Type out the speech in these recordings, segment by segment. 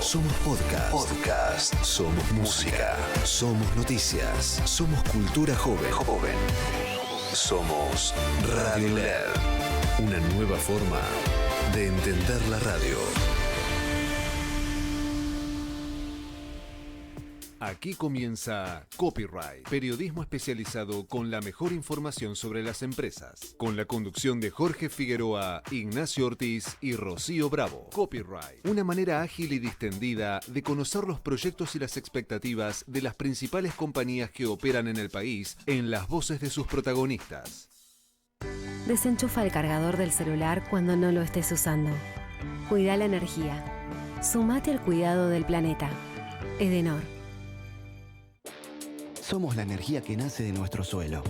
Somos podcast. Somos música. Somos noticias. Somos cultura joven. Somos Radio LED. Una nueva forma de entender la radio. Aquí comienza Copyright, periodismo especializado con la mejor información sobre las empresas, con la conducción de Jorge Figueroa, Ignacio Ortiz y Rocío Bravo. Copyright, una manera ágil y distendida de conocer los proyectos y las expectativas de las principales compañías que operan en el país en las voces de sus protagonistas. Desenchufa el cargador del celular cuando no lo estés usando. Cuida la energía. Sumate al cuidado del planeta. Edenor. Somos la energía que nace de nuestro suelo.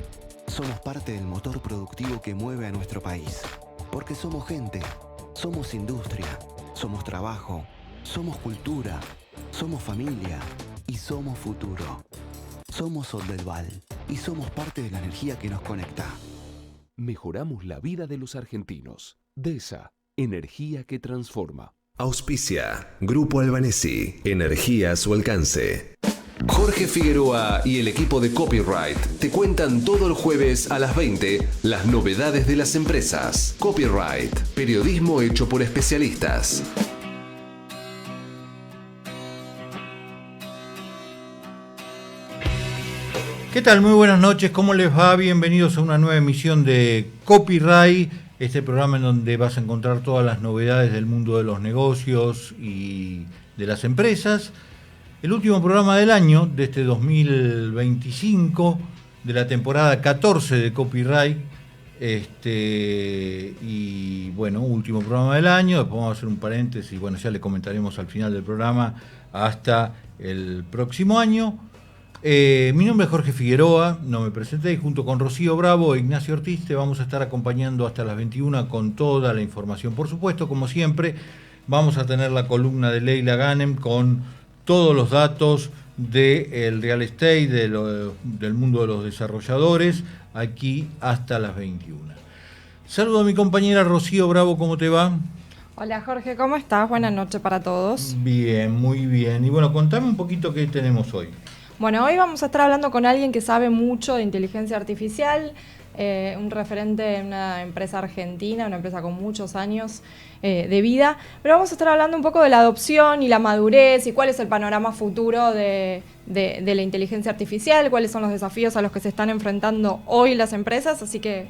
Somos parte del motor productivo que mueve a nuestro país. Porque somos gente, somos industria, somos trabajo, somos cultura, somos familia y somos futuro. Somos Oldelval y somos parte de la energía que nos conecta. Mejoramos la vida de los argentinos. DESA, energía que transforma. Auspicia, Grupo Albanesi, energía a su alcance. Jorge Figueroa y el equipo de Copyright te cuentan todo el jueves a las 20 las novedades de las empresas. Copyright, periodismo hecho por especialistas. ¿Qué tal? Muy buenas noches, ¿cómo les va? Bienvenidos a una nueva emisión de Copyright, este programa en donde vas a encontrar todas las novedades del mundo de los negocios y de las empresas. El último programa del año, de este 2025, de la temporada 14 de Copyright. Y bueno, último programa del año. Después vamos a hacer un paréntesis, bueno, ya le comentaremos al final del programa hasta el próximo año. Mi nombre es Jorge Figueroa, no me presenté, y junto con Rocío Bravo e Ignacio Ortiz te vamos a estar acompañando hasta las 21 con toda la información. Por supuesto, como siempre, vamos a tener la columna de Leila Ghanem con todos los datos del real estate, del mundo de los desarrolladores, aquí hasta las 21. Saludo a mi compañera Rocío Bravo, ¿cómo te va? Hola Jorge, ¿cómo estás? Buenas noches para todos. Bien, muy bien. Y bueno, contame un poquito qué tenemos hoy. Bueno, hoy vamos a estar hablando con alguien que sabe mucho de inteligencia artificial, un referente en una empresa argentina, una empresa con muchos años de vida, pero vamos a estar hablando un poco de la adopción y la madurez y cuál es el panorama futuro de la inteligencia artificial, cuáles son los desafíos a los que se están enfrentando hoy las empresas, así que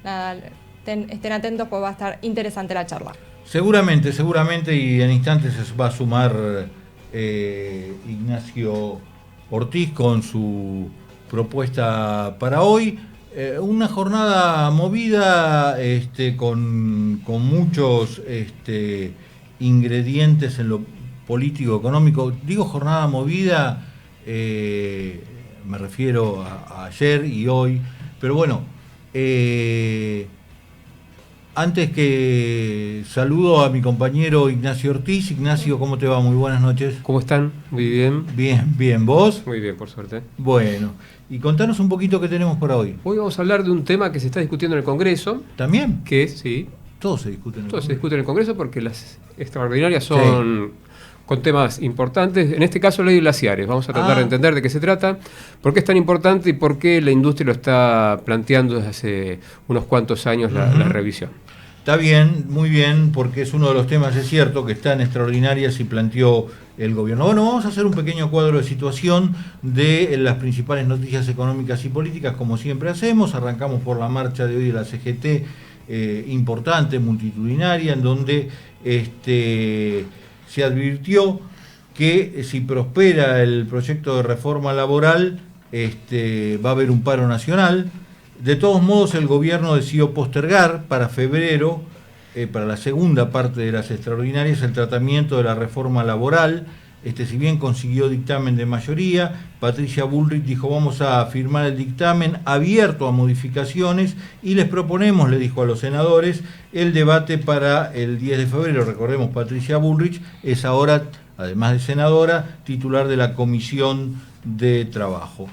nada, estén atentos porque va a estar interesante la charla. Seguramente, y en instantes se va a sumar Ignacio Ortiz con su propuesta para hoy. Una jornada movida con muchos ingredientes en lo político-económico. Digo jornada movida, me refiero a ayer y hoy, pero bueno, antes que saludo a mi compañero Ignacio Ortiz. Ignacio, ¿cómo te va? Muy buenas noches. ¿Cómo están? Muy bien. Bien, ¿vos? Muy bien, por suerte. Bueno, y contanos un poquito qué tenemos por hoy. Hoy vamos a hablar de un tema que se está discutiendo en el Congreso. ¿También? Que sí. Todo se discute en el Congreso. Todo se discute en el Congreso porque las extraordinarias son con temas importantes. En este caso, ley de glaciares. Vamos a tratar de entender de qué se trata, por qué es tan importante y por qué la industria lo está planteando desde hace unos cuantos años la revisión. Está bien, muy bien, porque es uno de los temas, es cierto, que está en extraordinarias y planteó el gobierno. Bueno, vamos a hacer un pequeño cuadro de situación de las principales noticias económicas y políticas, como siempre hacemos. Arrancamos por la marcha de hoy de la CGT, importante, multitudinaria, en donde se advirtió que si prospera el proyecto de reforma laboral, va a haber un paro nacional. De todos modos, el gobierno decidió postergar para febrero, para la segunda parte de las extraordinarias, el tratamiento de la reforma laboral. Si bien consiguió dictamen de mayoría, Patricia Bullrich dijo: vamos a firmar el dictamen abierto a modificaciones y les proponemos, le dijo a los senadores, el debate para el 10 de febrero. Recordemos, Patricia Bullrich es ahora, además de senadora, titular de la Comisión de Trabajo.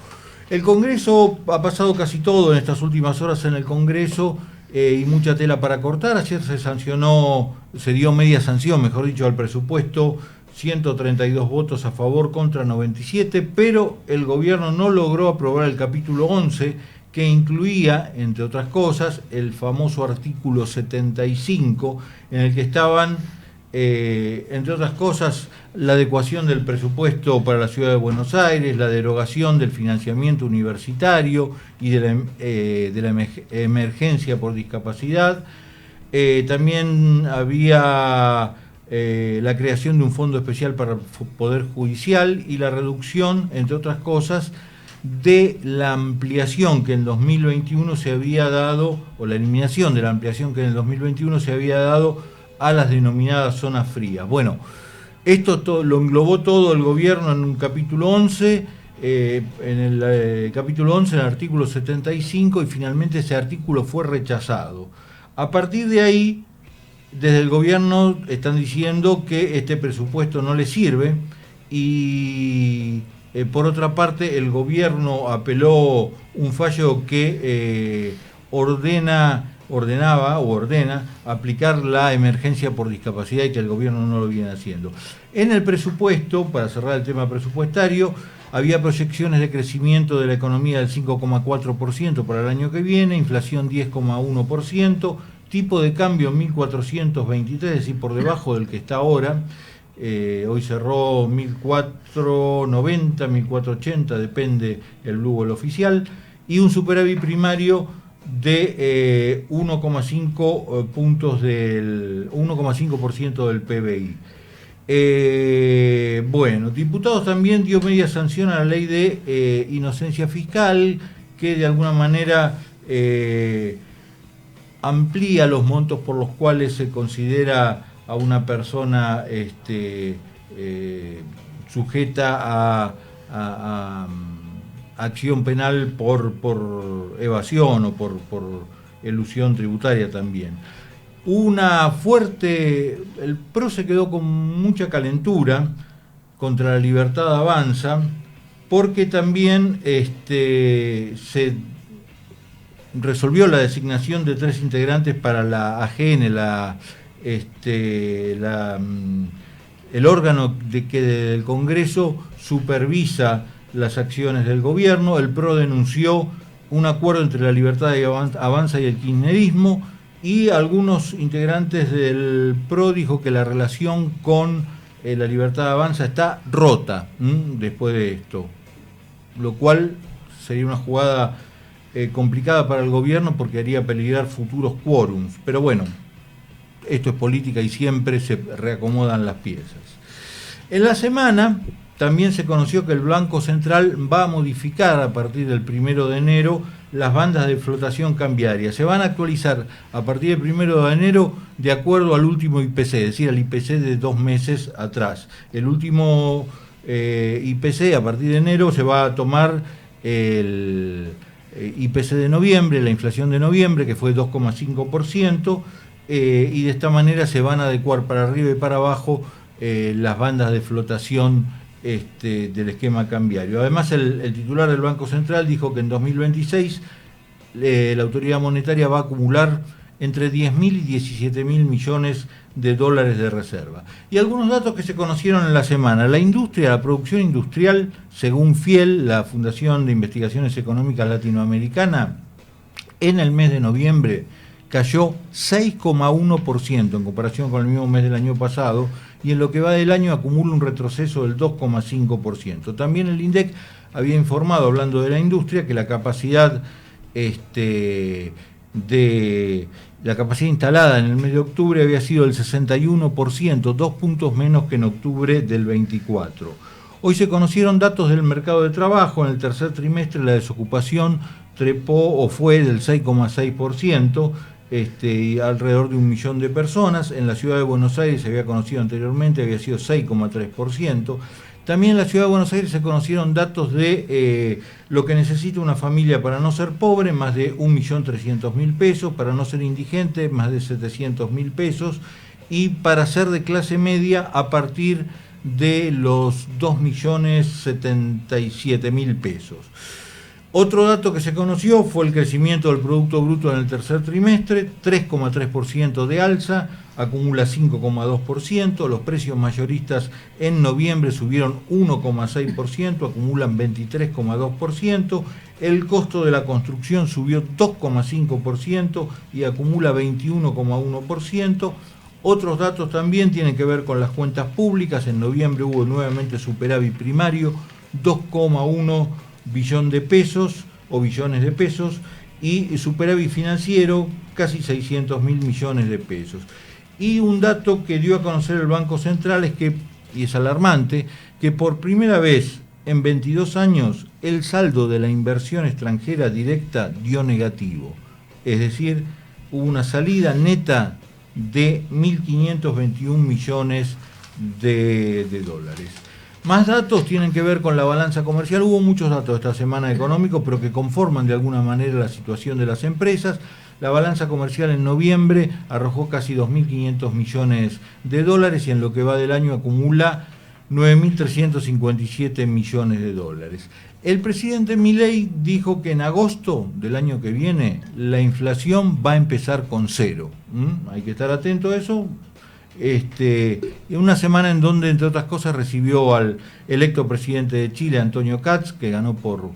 El Congreso ha pasado casi todo en estas últimas horas en el Congreso y mucha tela para cortar. Ayer se dio media sanción, mejor dicho, al presupuesto 132 votos a favor contra 97, pero el gobierno no logró aprobar el capítulo 11, que incluía, entre otras cosas, el famoso artículo 75, en el que estaban, entre otras cosas, la adecuación del presupuesto para la Ciudad de Buenos Aires, la derogación del financiamiento universitario y de la emergencia por discapacidad. También había la creación de un fondo especial para el Poder Judicial y la reducción, entre otras cosas, de la ampliación que en 2021 se había dado, o la eliminación de la ampliación que en el 2021 se había dado a las denominadas zonas frías. Bueno, esto lo englobó todo el gobierno en un capítulo 11, en el capítulo 11, en el artículo 75, y finalmente ese artículo fue rechazado. A partir de ahí, desde el gobierno están diciendo que este presupuesto no le sirve y por otra parte el gobierno apeló un fallo que ordena aplicar la emergencia por discapacidad y que el gobierno no lo viene haciendo. En el presupuesto, para cerrar el tema presupuestario, había proyecciones de crecimiento de la economía del 5,4% para el año que viene, inflación 10,1%, tipo de cambio 1.423, es decir, por debajo del que está ahora. Hoy cerró 1.490, 1.480, depende el blue o el oficial, y un superávit primario de 1,5 puntos del 1,5% del PBI. Bueno, diputados también dio media sanción a la ley de inocencia fiscal, que de alguna manera amplía los montos por los cuales se considera a una persona sujeta a acción penal por evasión o por elusión tributaria también. El PRO se quedó con mucha calentura contra la Libertad Avanza, porque también se resolvió la designación de 3 integrantes para la AGN, el órgano que del Congreso supervisa las acciones del gobierno. El PRO denunció un acuerdo entre la Libertad Avanza y el kirchnerismo, y algunos integrantes del PRO dijo que la relación con la Libertad Avanza está rota después de esto, lo cual sería una jugada complicada para el gobierno porque haría peligrar futuros quórums. Pero bueno, esto es política y siempre se reacomodan las piezas. En la semana también se conoció que el Banco Central va a modificar a partir del 1 de enero las bandas de flotación cambiaria. Se van a actualizar a partir del 1 de enero de acuerdo al último IPC, es decir, al IPC de 2 meses atrás. El último IPC a partir de enero se va a tomar el IPC de noviembre, la inflación de noviembre, que fue 2,5%, y de esta manera se van a adecuar para arriba y para abajo las bandas de flotación del esquema cambiario. Además, el titular del Banco Central dijo que en 2026 la autoridad monetaria va a acumular entre 10.000 y 17.000 millones de dólares de reserva. Y algunos datos que se conocieron en la semana. La producción industrial, según FIEL, la Fundación de Investigaciones Económicas Latinoamericana, en el mes de noviembre cayó 6,1% en comparación con el mismo mes del año pasado, y en lo que va del año acumula un retroceso del 2,5%. También el INDEC había informado, hablando de la industria, que la capacidad instalada en el mes de octubre había sido del 61%, 2 puntos menos que en octubre del 24. Hoy se conocieron datos del mercado de trabajo. En el tercer trimestre la desocupación fue del 6,6%, alrededor de 1 millón de personas. En la ciudad de Buenos Aires se había conocido anteriormente, había sido 6,3%. También en la ciudad de Buenos Aires se conocieron datos de lo que necesita una familia para no ser pobre, más de 1.300.000 pesos, para no ser indigente, más de 700.000 pesos, y para ser de clase media a partir de los 2.077.000 pesos. Otro dato que se conoció fue el crecimiento del Producto Bruto en el tercer trimestre, 3,3% de alza, acumula 5,2%, los precios mayoristas en noviembre subieron 1,6%, acumulan 23,2%, el costo de la construcción subió 2,5% y acumula 21,1%. Otros datos también tienen que ver con las cuentas públicas, en noviembre hubo nuevamente superávit primario, 2,1 billones de pesos, y superávit financiero casi 600 mil millones de pesos. Y un dato que dio a conocer el Banco Central es que, y es alarmante, que por primera vez en 22 años el saldo de la inversión extranjera directa dio negativo. Es decir, hubo una salida neta de 1.521 millones de dólares. Más datos tienen que ver con la balanza comercial. Hubo muchos datos esta semana económicos, pero que conforman de alguna manera la situación de las empresas. La balanza comercial en noviembre arrojó casi 2.500 millones de dólares y en lo que va del año acumula 9.357 millones de dólares. El presidente Milei dijo que en agosto del año que viene la inflación va a empezar con cero. Hay que estar atento a eso. En una semana en donde, entre otras cosas, recibió al electo presidente de Chile, Antonio Kats, que ganó por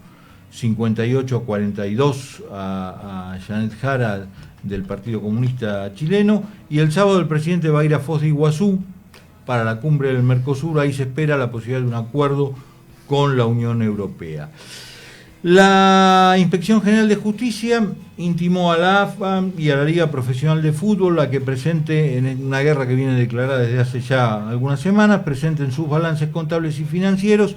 58-42 a Janet Jara del Partido Comunista Chileno, y el sábado el presidente va a ir a Foz de Iguazú para la cumbre del Mercosur. Ahí se espera la posibilidad de un acuerdo con la Unión Europea. La Inspección General de Justicia intimó a la AFA y a la Liga Profesional de Fútbol a que presente, en una guerra que viene declarada desde hace ya algunas semanas, presenten sus balances contables y financieros,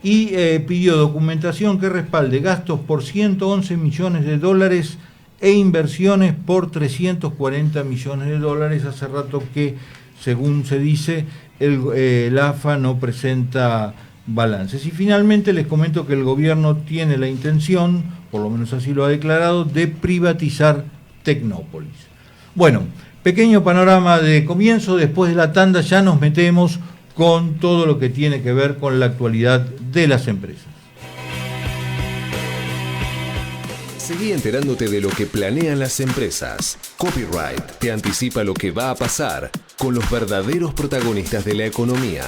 y pidió documentación que respalde gastos por 111 millones de dólares e inversiones por 340 millones de dólares. Hace rato que, según se dice, la AFA no presenta balances. Y finalmente les comento que el gobierno tiene la intención, por lo menos así lo ha declarado, de privatizar Tecnópolis. Bueno, pequeño panorama de comienzo. Después de la tanda ya nos metemos con todo lo que tiene que ver con la actualidad de las empresas. Seguí enterándote de lo que planean las empresas. Copyright te anticipa lo que va a pasar con los verdaderos protagonistas de la economía.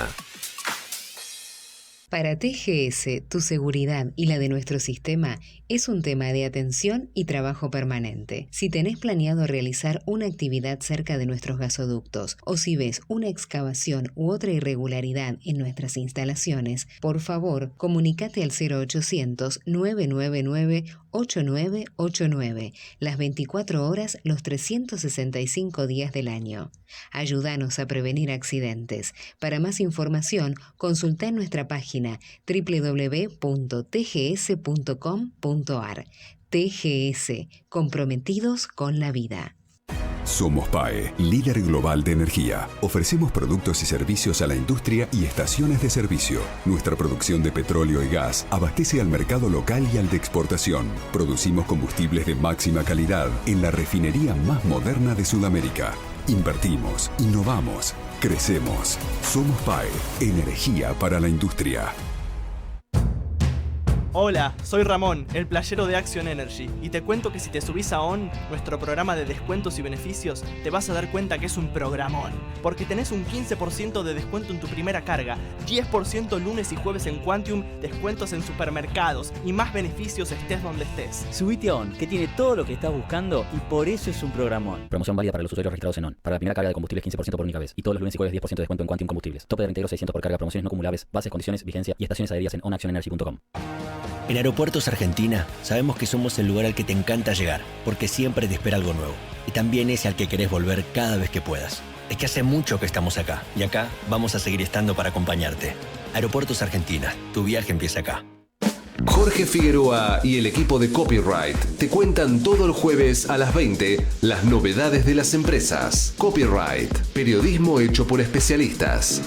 Para TGS, tu seguridad y la de nuestro sistema es un tema de atención y trabajo permanente. Si tenés planeado realizar una actividad cerca de nuestros gasoductos o si ves una excavación u otra irregularidad en nuestras instalaciones, por favor, comunícate al 0800-999-8989, las 24 horas, los 365 días del año. Ayúdanos a prevenir accidentes. Para más información, consulta en nuestra página www.tgs.com.ar. TGS, comprometidos con la vida. Somos PAE, líder global de energía. Ofrecemos productos y servicios a la industria y estaciones de servicio. Nuestra producción de petróleo y gas abastece al mercado local y al de exportación. Producimos combustibles de máxima calidad en la refinería más moderna de Sudamérica. Invertimos, innovamos, crecemos. Somos PAE, energía para la industria. Hola, soy Ramón, el playero de Action Energy, y te cuento que si te subís a ON, nuestro programa de descuentos y beneficios, te vas a dar cuenta que es un programón, porque tenés un 15% de descuento en tu primera carga, 10% lunes y jueves en Quantium, descuentos en supermercados y más beneficios estés donde estés. Subite a ON, que tiene todo lo que estás buscando y por eso es un programón. Promoción válida para los usuarios registrados en ON. Para la primera carga de combustibles 15% por única vez, y todos los lunes y jueves 10% de descuento en Quantium Combustibles. Tope de reintegro 600 por carga, promociones no acumulables, bases, condiciones, vigencia y estaciones adheridas en onactionenergy.com. En Aeropuertos Argentina sabemos que somos el lugar al que te encanta llegar, porque siempre te espera algo nuevo. Y también ese al que querés volver cada vez que puedas. Es que hace mucho que estamos acá, y acá vamos a seguir estando para acompañarte. Aeropuertos Argentina, tu viaje empieza acá. Jorge Figueroa y el equipo de Copyright te cuentan todo el jueves a las 20 las novedades de las empresas. Copyright, periodismo hecho por especialistas.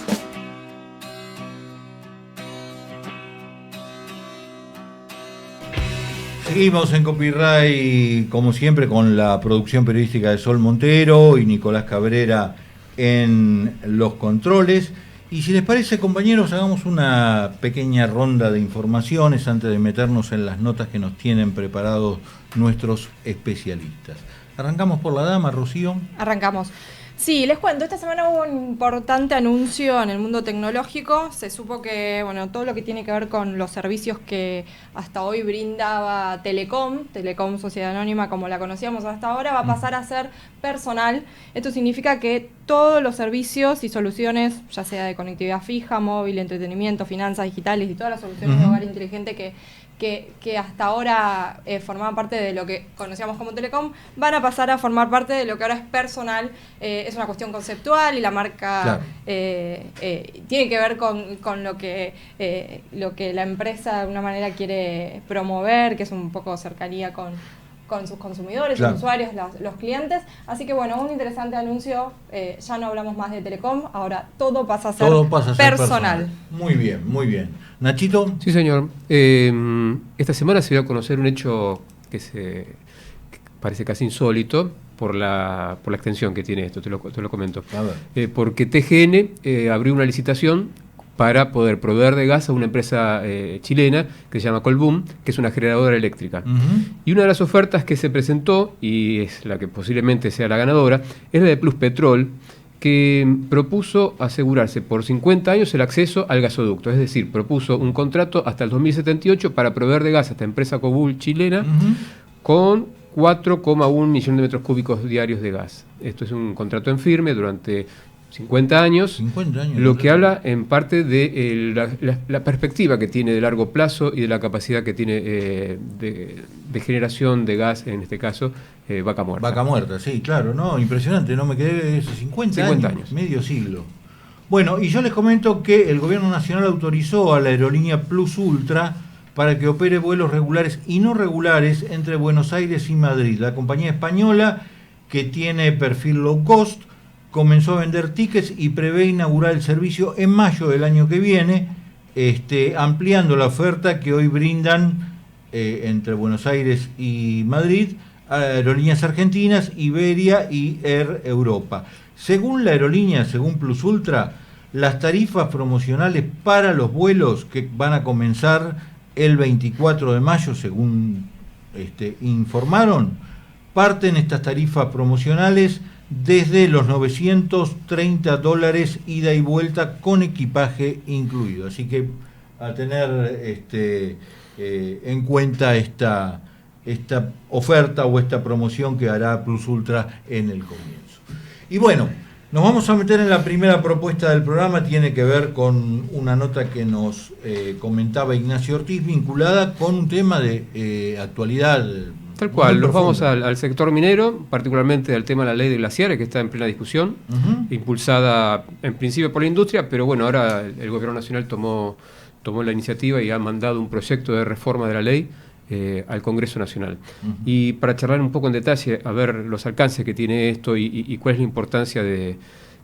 Seguimos en Copyright, como siempre, con la producción periodística de Sol Montero y Nicolás Cabrera en los controles. Y si les parece, compañeros, hagamos una pequeña ronda de informaciones antes de meternos en las notas que nos tienen preparados nuestros especialistas. Arrancamos por la dama, Rocío. Arrancamos. Sí, les cuento, esta semana hubo un importante anuncio en el mundo tecnológico. Se supo que, bueno, todo lo que tiene que ver con los servicios que hasta hoy brindaba Telecom Sociedad Anónima, como la conocíamos hasta ahora, va a pasar a ser personal. Esto significa que todos los servicios y soluciones, ya sea de conectividad fija, móvil, entretenimiento, finanzas digitales y todas las soluciones de hogar inteligente que hasta ahora formaban parte de lo que conocíamos como Telecom, van a pasar a formar parte de lo que ahora es personal. Es una cuestión conceptual y la marca Claro. Tiene que ver con lo que la empresa de una manera quiere promover, que es un poco cercanía con sus consumidores, Claro. sus usuarios, los clientes. Así que bueno, un interesante anuncio. Ya no hablamos más de Telecom, ahora todo pasa a ser, personal. Muy bien, muy bien. Nachito. Sí, señor. Esta semana se dio a conocer un hecho que parece casi insólito por la extensión que tiene esto, te lo comento. A ver. Porque TGN abrió una licitación para poder proveer de gas a una empresa chilena que se llama Colbún, que es una generadora eléctrica. Y una de las ofertas que se presentó, y es la que posiblemente sea la ganadora, es la de Pluspetrol, que propuso asegurarse por 50 años el acceso al gasoducto. Es decir, propuso un contrato hasta el 2078 para proveer de gas a esta empresa Colbún chilena con 4,1 millones de metros cúbicos diarios de gas. Esto es un contrato en firme durante 50 años, 50 años, lo que habla en parte de la perspectiva que tiene de largo plazo y de la capacidad que tiene de generación de gas, en este caso, Vaca Muerta. Vaca Muerta, sí, claro, no, impresionante, no me quedé de esos 50 años, medio siglo. Bueno, y yo les comento que el gobierno nacional autorizó a la aerolínea Plus Ultra para que opere vuelos regulares y no regulares entre Buenos Aires y Madrid. La compañía española, que tiene perfil low cost, comenzó a vender tickets y prevé inaugurar el servicio en mayo del año que viene, ampliando la oferta que hoy brindan entre Buenos Aires y Madrid aerolíneas argentinas, Iberia y Air Europa. Según la aerolínea, según Plus Ultra, las tarifas promocionales para los vuelos que van a comenzar el 24 de mayo, según informaron, parten estas tarifas promocionales desde los $930 ida y vuelta con equipaje incluido. Así que a tener en cuenta esta oferta o esta promoción que hará Plus Ultra en el comienzo. Y bueno, nos vamos a meter en la primera propuesta del programa. Tiene que ver con una nota que nos comentaba Ignacio Ortiz, vinculada con un tema de actualidad. Tal cual, nos vamos al sector minero, particularmente al tema de la ley de glaciares, que está en plena discusión, impulsada en principio por la industria, pero bueno, ahora el gobierno nacional tomó la iniciativa y ha mandado un proyecto de reforma de la ley al Congreso Nacional. Y para charlar un poco en detalle, a ver los alcances que tiene esto y cuál es la importancia de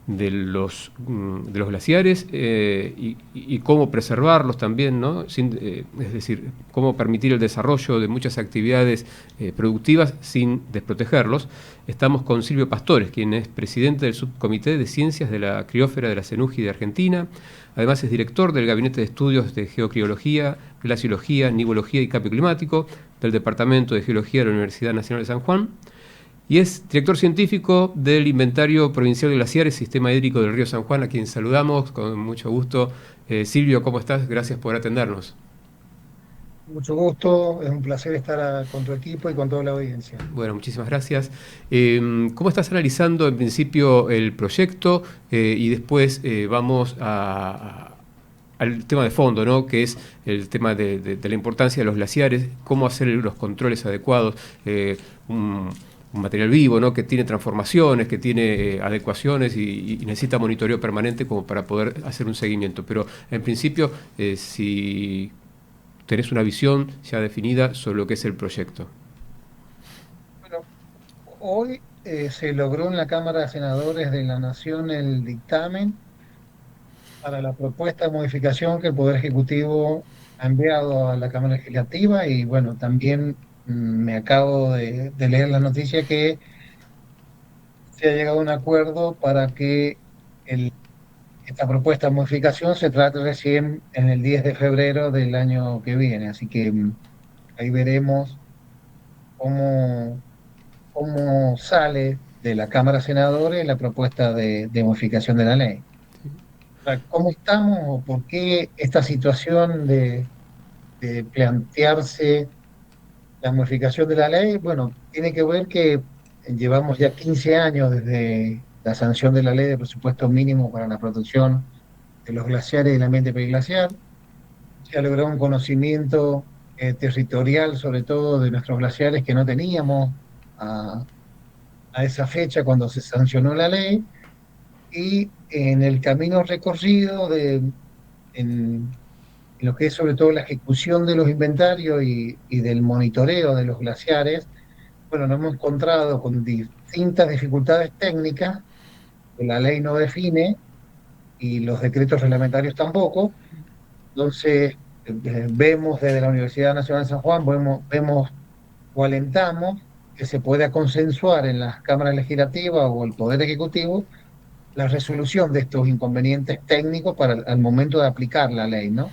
los glaciares y cómo preservarlos también, ¿no? Es decir, cómo permitir el desarrollo de muchas actividades productivas sin desprotegerlos. Estamos con Silvio Pastores, quien es presidente del Subcomité de Ciencias de la Criósfera de la CENUGI de Argentina. Además es director del Gabinete de Estudios de Geocriología, Glaciología, Nivología y Cambio Climático del Departamento de Geología de la Universidad Nacional de San Juan. Y es director científico del Inventario Provincial de Glaciares, Sistema Hídrico del Río San Juan, a quien saludamos con mucho gusto. Silvio, ¿cómo estás? Gracias por atendernos. Mucho gusto, es un placer estar con tu equipo y con toda la audiencia. Bueno, muchísimas gracias. ¿Cómo estás analizando en principio el proyecto? Y después vamos al tema de fondo, ¿no? Que es el tema de la importancia de los glaciares, cómo hacer los controles adecuados, un material vivo, ¿no? Que tiene transformaciones, que tiene adecuaciones y necesita monitoreo permanente como para poder hacer un seguimiento. Pero en principio, si tenés una visión ya definida sobre lo que es el proyecto. Bueno, hoy se logró en la Cámara de Senadores de la Nación el dictamen para la propuesta de modificación que el Poder Ejecutivo ha enviado a la Cámara Legislativa y bueno, también me acabo de leer la noticia que se ha llegado a un acuerdo para que el esta propuesta de modificación se trata recién en el 10 de febrero del año que viene, así que ahí veremos cómo, cómo sale de la Cámara de Senadores la propuesta de modificación de la ley. O sea, ¿cómo estamos o por qué esta situación de plantearse la modificación de la ley? Bueno, tiene que ver que llevamos ya 15 años desde la sanción de la ley de presupuesto mínimo para la protección de los glaciares y el ambiente periglaciar. Se ha logrado un conocimiento territorial, sobre todo de nuestros glaciares, que no teníamos a esa fecha cuando se sancionó la ley. Y en el camino recorrido en lo que es sobre todo la ejecución de los inventarios y del monitoreo de los glaciares, bueno, nos hemos encontrado con distintas dificultades técnicas que la ley no define y los decretos reglamentarios tampoco. Entonces, vemos desde la Universidad Nacional de San Juan, vemos o alentamos que se pueda consensuar en las cámaras legislativas o el Poder Ejecutivo la resolución de estos inconvenientes técnicos para al momento de aplicar la ley, ¿no?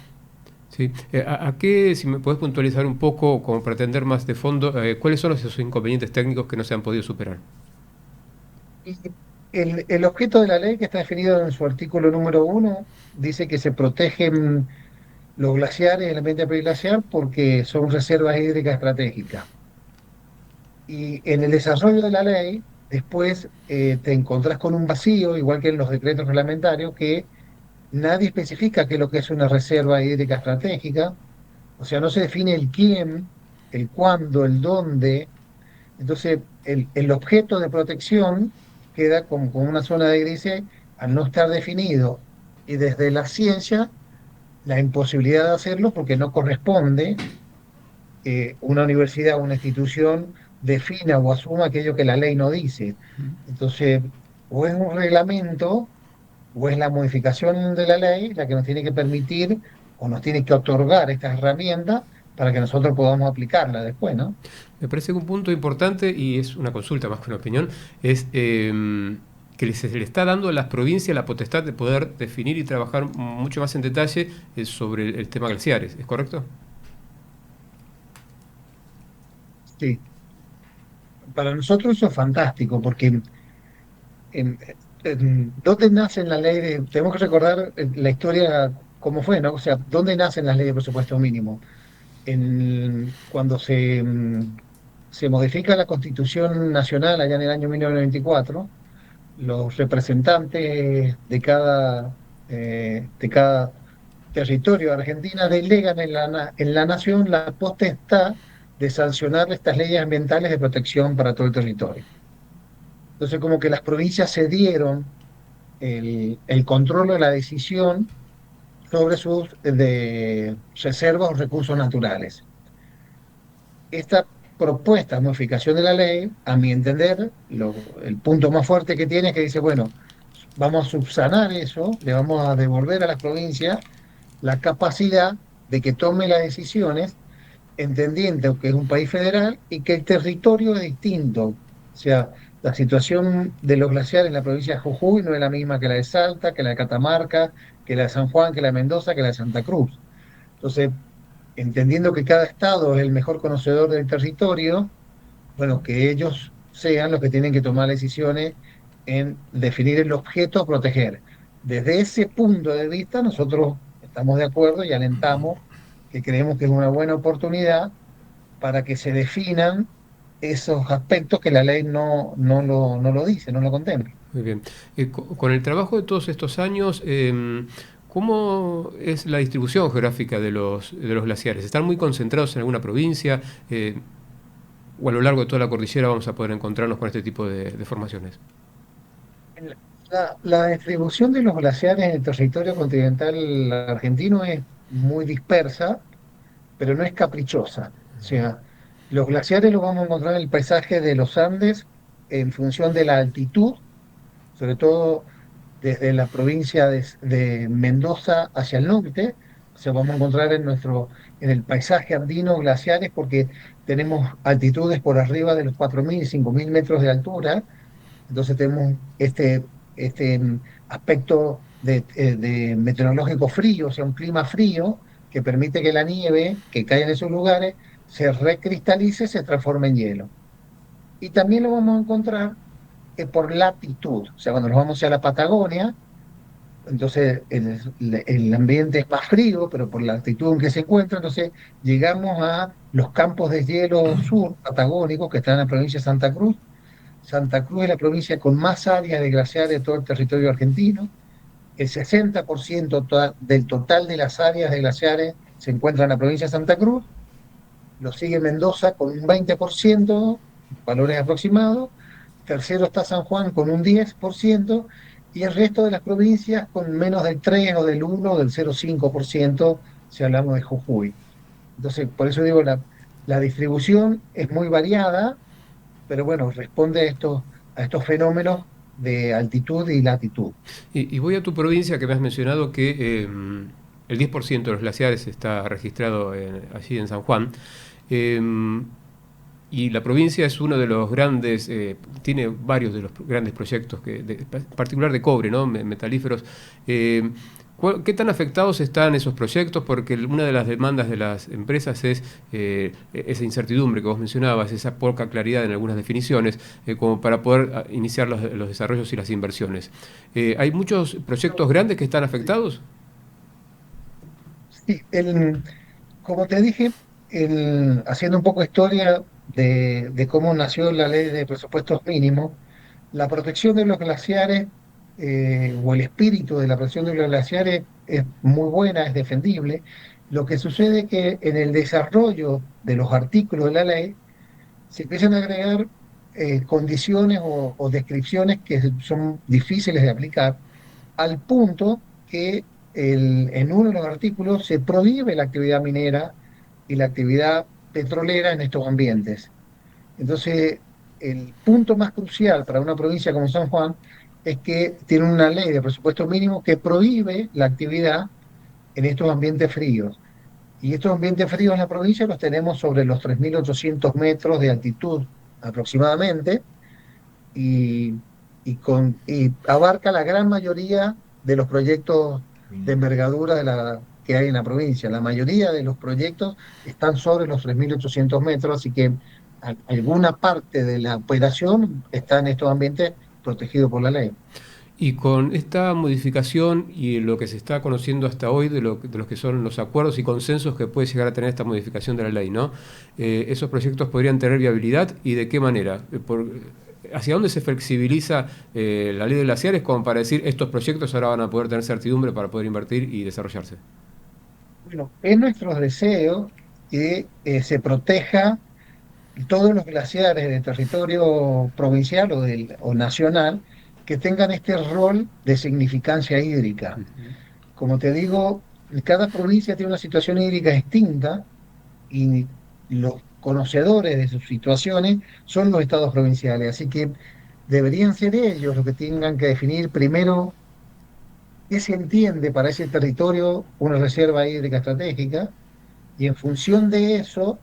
Sí. ¿A qué, si me puedes puntualizar un poco, como para entender más de fondo, cuáles son esos inconvenientes técnicos que no se han podido superar? El objeto de la ley, que está definido en su artículo número 1, dice que se protegen los glaciares y el ambiente periglaciar porque son reservas hídricas estratégicas. Y en el desarrollo de la ley, después te encontrás con un vacío, igual que en los decretos reglamentarios, que nadie especifica qué es lo que es una reserva hídrica estratégica. O sea, no se define el quién, el cuándo, el dónde. Entonces, el objeto de protección queda como una zona de grises al no estar definido. Y desde la ciencia, la imposibilidad de hacerlo porque no corresponde que una universidad o una institución defina o asuma aquello que la ley no dice. Entonces, o es un reglamento o es la modificación de la ley la que nos tiene que permitir o nos tiene que otorgar estas herramientas para que nosotros podamos aplicarla después, ¿no? Me parece que un punto importante, y es una consulta más que una opinión, es que se le está dando a las provincias la potestad de poder definir y trabajar mucho más en detalle sobre el tema glaciares, ¿es correcto? Sí. Para nosotros eso es fantástico, porque ¿dónde nace la ley de...? Tenemos que recordar la historia, cómo fue, ¿no? O sea, ¿dónde nacen las leyes de presupuesto mínimo? Cuando se modifica la Constitución Nacional allá en el año 1994, los representantes de cada territorio de Argentina delegan en la nación la potestad de sancionar estas leyes ambientales de protección para todo el territorio. Entonces, como que las provincias cedieron el control de la decisión sobre sus reservas o recursos naturales. Esta propuesta de modificación de la ley, a mi entender, el punto más fuerte que tiene es que dice, bueno, vamos a subsanar eso, le vamos a devolver a las provincias la capacidad de que tome las decisiones, entendiendo que es un país federal y que el territorio es distinto. O sea, la situación de los glaciares en la provincia de Jujuy no es la misma que la de Salta, que la de Catamarca, que la de San Juan, que la de Mendoza, que la de Santa Cruz. Entonces, entendiendo que cada estado es el mejor conocedor del territorio, bueno, que ellos sean los que tienen que tomar decisiones en definir el objeto a proteger. Desde ese punto de vista, nosotros estamos de acuerdo y alentamos que creemos que es una buena oportunidad para que se definan esos aspectos que la ley no lo dice, no lo contempla. Muy bien. Con el trabajo de todos estos años, ¿cómo es la distribución geográfica de los glaciares? ¿Están muy concentrados en alguna provincia? ¿O a lo largo de toda la cordillera vamos a poder encontrarnos con este tipo de formaciones? La distribución de los glaciares en el territorio continental argentino es muy dispersa, pero no es caprichosa. O sea, los glaciares los vamos a encontrar en el paisaje de los Andes en función de la altitud, sobre todo desde la provincia de Mendoza hacia el norte. O sea, vamos a encontrar en el paisaje andino glaciares porque tenemos altitudes por arriba de los 4.000 y 5.000 metros de altura. Entonces tenemos este aspecto de meteorológico frío, o sea, un clima frío que permite que la nieve que cae en esos lugares se recristalice, se transforme en hielo. Y también lo vamos a encontrar por latitud, o sea, cuando nos vamos hacia la Patagonia, entonces el ambiente es más frío, pero por la altitud en que se encuentra, entonces llegamos a los campos de hielo sur patagónicos que están en la provincia de Santa Cruz. Santa Cruz es la provincia con más áreas de glaciares de todo el territorio argentino. El 60% del total de las áreas de glaciares se encuentra en la provincia de Santa Cruz. Lo sigue Mendoza con un 20%, valores aproximados. Tercero está San Juan con un 10%, y el resto de las provincias con menos del 3 o del 1 o del 0,5%, si hablamos de Jujuy. Entonces, por eso digo, la distribución es muy variada, pero bueno, responde a estos fenómenos de altitud y latitud. Y voy a tu provincia, que me has mencionado que el 10% de los glaciares está registrado allí en San Juan. Y la provincia es uno de los grandes, tiene varios de los grandes proyectos, en particular de cobre, ¿no? Metalíferos. ¿Qué tan afectados están esos proyectos? Porque una de las demandas de las empresas es esa incertidumbre que vos mencionabas, esa poca claridad en algunas definiciones, como para poder iniciar los desarrollos y las inversiones. ¿Hay muchos proyectos grandes que están afectados? Sí, como te dije, haciendo un poco de historia de cómo nació la ley de presupuestos mínimos, la protección de los glaciares, o el espíritu de la protección de los glaciares es muy buena, es defendible. Lo que sucede es que en el desarrollo de los artículos de la ley se empiezan a agregar condiciones o descripciones que son difíciles de aplicar, al punto que en uno de los artículos se prohíbe la actividad minera y la actividad petrolera en estos ambientes. Entonces, el punto más crucial para una provincia como San Juan es que tiene una ley de presupuesto mínimo que prohíbe la actividad en estos ambientes fríos. Y estos ambientes fríos en la provincia los tenemos sobre los 3.800 metros de altitud aproximadamente, y abarca la gran mayoría de los proyectos de envergadura que hay en la provincia. La mayoría de los proyectos están sobre los 3.800 metros, así que alguna parte de la operación está en estos ambientes protegidos por la ley. Y con esta modificación y lo que se está conociendo hasta hoy de los que son los acuerdos y consensos que puede llegar a tener esta modificación de la ley, ¿no? ¿Esos proyectos podrían tener viabilidad y de qué manera? ¿Hacia dónde se flexibiliza la ley de glaciares como para decir estos proyectos ahora van a poder tener certidumbre para poder invertir y desarrollarse? Bueno, es nuestro deseo que se proteja todos los glaciares del territorio provincial o nacional que tengan este rol de significancia hídrica. Como te digo, cada provincia tiene una situación hídrica distinta, y los conocedores de sus situaciones son los estados provinciales, así que deberían ser ellos los que tengan que definir primero qué se entiende para ese territorio una reserva hídrica estratégica, y en función de eso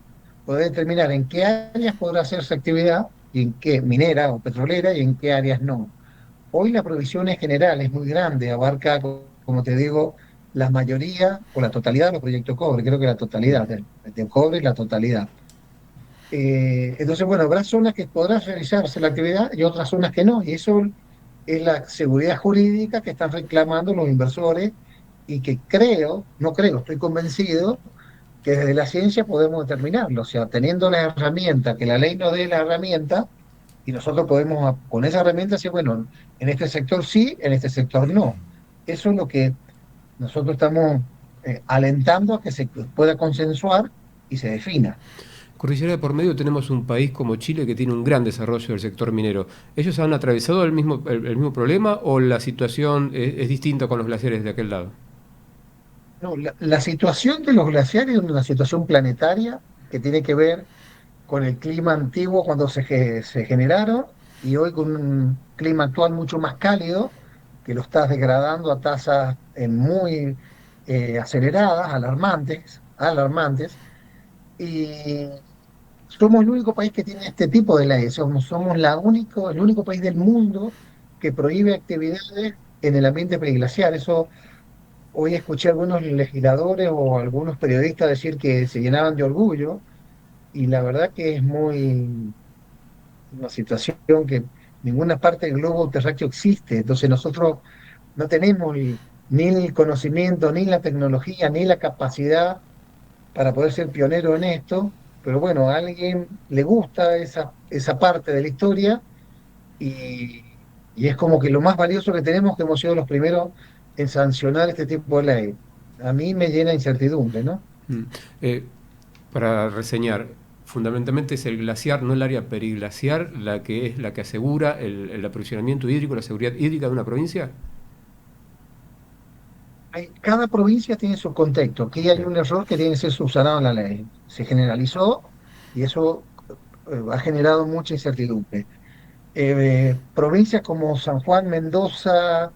poder determinar en qué áreas podrá hacerse actividad, y en qué minera o petrolera, y en qué áreas no. Hoy la provisión en general es muy grande, abarca, como te digo, la mayoría o la totalidad de los proyectos cobre, creo que la totalidad, del cobre, la totalidad. Entonces, bueno, habrá zonas que podrá realizarse la actividad y otras zonas que no, y eso es la seguridad jurídica que están reclamando los inversores, y que estoy convencido que desde la ciencia podemos determinarlo, o sea, teniendo la herramienta, que la ley nos dé la herramienta, y nosotros podemos con esa herramienta decir, bueno, en este sector sí, en este sector no. Eso es lo que nosotros estamos alentando a que se pueda consensuar y se defina. Cordillera de por medio tenemos un país como Chile que tiene un gran desarrollo del sector minero. ¿Ellos han atravesado el mismo problema o la situación es distinta con los glaciares de aquel lado? No, la situación de los glaciares es una situación planetaria que tiene que ver con el clima antiguo cuando se generaron, y hoy con un clima actual mucho más cálido, que lo está degradando a tasas muy aceleradas, alarmantes, y somos el único país que tiene este tipo de leyes. Somos el único país del mundo que prohíbe actividades en el ambiente periglaciar. Eso hoy escuché a algunos legisladores o algunos periodistas decir que se llenaban de orgullo, y la verdad que es una situación que ninguna parte del globo terráqueo existe. Entonces nosotros no tenemos ni el conocimiento, ni la tecnología, ni la capacidad para poder ser pionero en esto, pero bueno, a alguien le gusta esa parte de la historia, y, y es como que lo más valioso que tenemos, que hemos sido los primeros en sancionar este tipo de ley. A mí me llena de incertidumbre, ¿no? Para reseñar, fundamentalmente es el glaciar, no el área periglaciar, la que asegura el aprovisionamiento hídrico, la seguridad hídrica de una provincia. Cada provincia tiene su contexto. Aquí hay un error que tiene que ser subsanado en la ley. Se generalizó y eso ha generado mucha incertidumbre. Provincias como San Juan, Mendoza,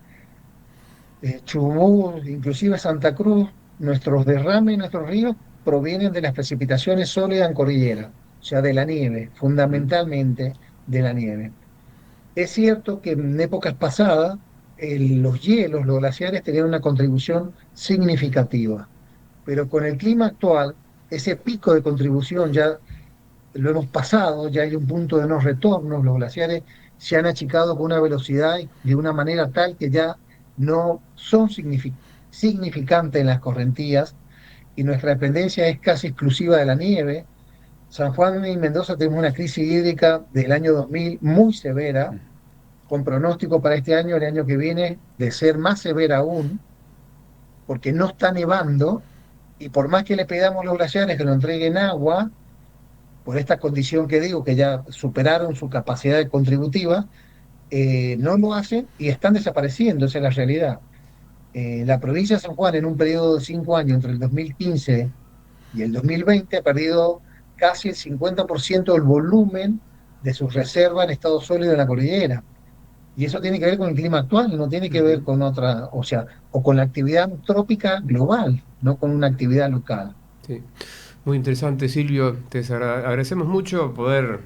Chubut, inclusive Santa Cruz, nuestros derrames, nuestros ríos provienen de las precipitaciones sólidas en cordillera, o sea, de la nieve, fundamentalmente de la nieve. Es cierto que en épocas pasadas los hielos, los glaciares tenían una contribución significativa, pero con el clima actual, ese pico de contribución ya lo hemos pasado, ya hay un punto de no retorno, los glaciares se han achicado con una velocidad y de una manera tal que ya no son significantes en las correntías, y nuestra dependencia es casi exclusiva de la nieve. San Juan y Mendoza tenemos una crisis hídrica del año 2000 muy severa, con pronóstico para este año, el año que viene, de ser más severa aún, porque no está nevando, y por más que le pedamos a los glaciares que nos entreguen agua, por esta condición que digo, que ya superaron su capacidad contributiva, no lo hacen y están desapareciendo, esa es la realidad. La provincia de San Juan, en un periodo de 5 años, entre el 2015 y el 2020, ha perdido casi el 50% del volumen de sus reservas en estado sólido en la cordillera. Y eso tiene que ver con el clima actual, no tiene que ver con otra, o sea, o con la actividad antrópica global, no con una actividad local. Sí. Muy interesante, Silvio. Te agradecemos mucho poder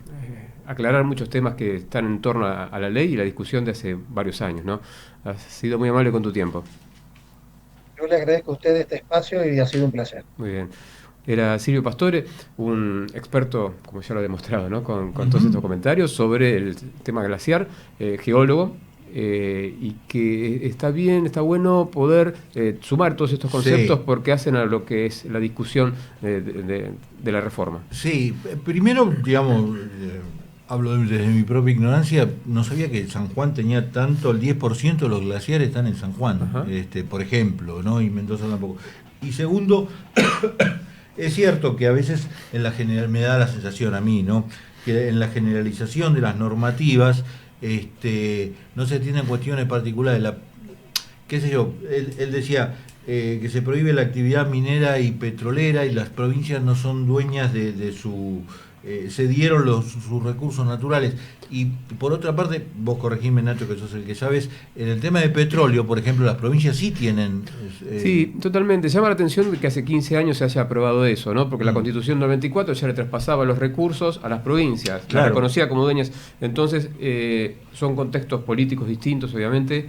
aclarar muchos temas que están en torno a la ley y la discusión de hace varios años, ¿no? Has sido muy amable con tu tiempo. Yo le agradezco a usted este espacio y ha sido un placer. Muy bien. Era Silvio Pastore, un experto, como ya lo he demostrado, ¿no? con todos estos comentarios sobre el tema glaciar, geólogo, y que está bien, está bueno poder sumar todos estos conceptos, porque hacen a lo que es la discusión de la reforma. Sí, primero, digamos, hablo desde mi propia ignorancia, no sabía que San Juan tenía tanto, el 10% de los glaciares están en San Juan, por ejemplo, ¿no? Y Mendoza tampoco. Y segundo, es cierto que a veces me da la sensación a mí, ¿no?, que en la generalización de las normativas no se tienen cuestiones particulares. Qué sé yo, él decía que se prohíbe la actividad minera y petrolera y las provincias no son dueñas de su... cedieron sus recursos naturales. Y por otra parte, vos corregime, Nacho, que sos el que sabes, en el tema de petróleo, por ejemplo, las provincias sí tienen... Sí, totalmente. Llama la atención que hace 15 años se haya aprobado eso, ¿no? Porque la Constitución 94 ya le traspasaba los recursos a las provincias, claro, las reconocía como dueñas. Entonces, son contextos políticos distintos, obviamente.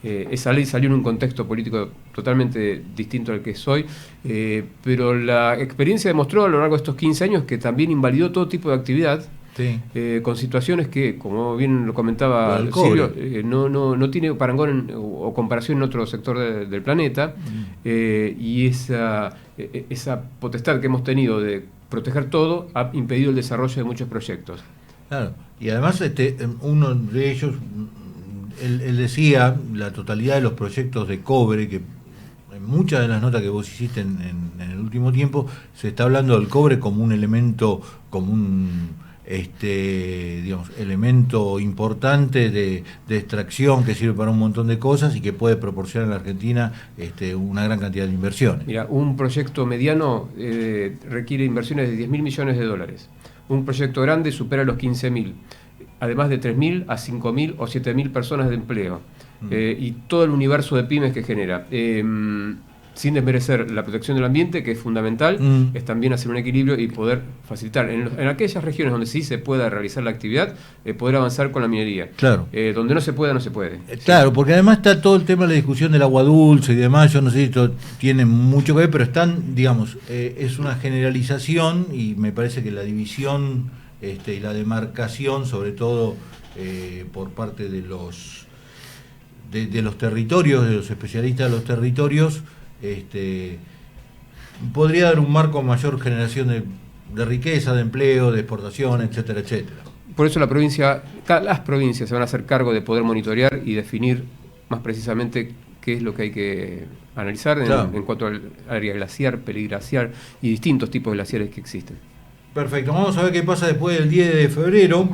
Esa ley salió en un contexto político totalmente distinto al que es hoy, pero la experiencia demostró a lo largo de estos 15 años que también invalidó todo tipo de actividad, con situaciones que, como bien lo comentaba Silvio, no tiene parangón o comparación en otro sector del planeta, y esa potestad que hemos tenido de proteger todo ha impedido el desarrollo de muchos proyectos. Claro, y además uno de ellos... Él decía, la totalidad de los proyectos de cobre, que en muchas de las notas que vos hiciste en el último tiempo, se está hablando del cobre como un elemento, como un elemento importante de extracción que sirve para un montón de cosas y que puede proporcionar a la Argentina una gran cantidad de inversiones. Mira, un proyecto mediano requiere inversiones de 10.000 millones de dólares. Un proyecto grande supera los 15.000. Además de 3.000 a 5.000 o 7.000 personas de empleo, y todo el universo de pymes que genera. sin desmerecer la protección del ambiente, que es fundamental, es también hacer un equilibrio y poder facilitar en aquellas regiones donde sí se pueda realizar la actividad, poder avanzar con la minería. Claro. Donde no se pueda, no se puede. Claro, porque además está todo el tema de la discusión del agua dulce y demás. Yo no sé si esto tiene mucho que ver, pero están, digamos, es una generalización y me parece que la división y la demarcación, sobre todo por parte de los territorios, de los especialistas de los territorios, podría dar un marco a mayor generación de riqueza, de empleo, de exportación, etcétera, etcétera. Por eso las provincias se van a hacer cargo de poder monitorear y definir más precisamente qué es lo que hay que analizar en cuanto al área glaciar, peliglaciar y distintos tipos de glaciares que existen. Perfecto, vamos a ver qué pasa después del 10 de febrero,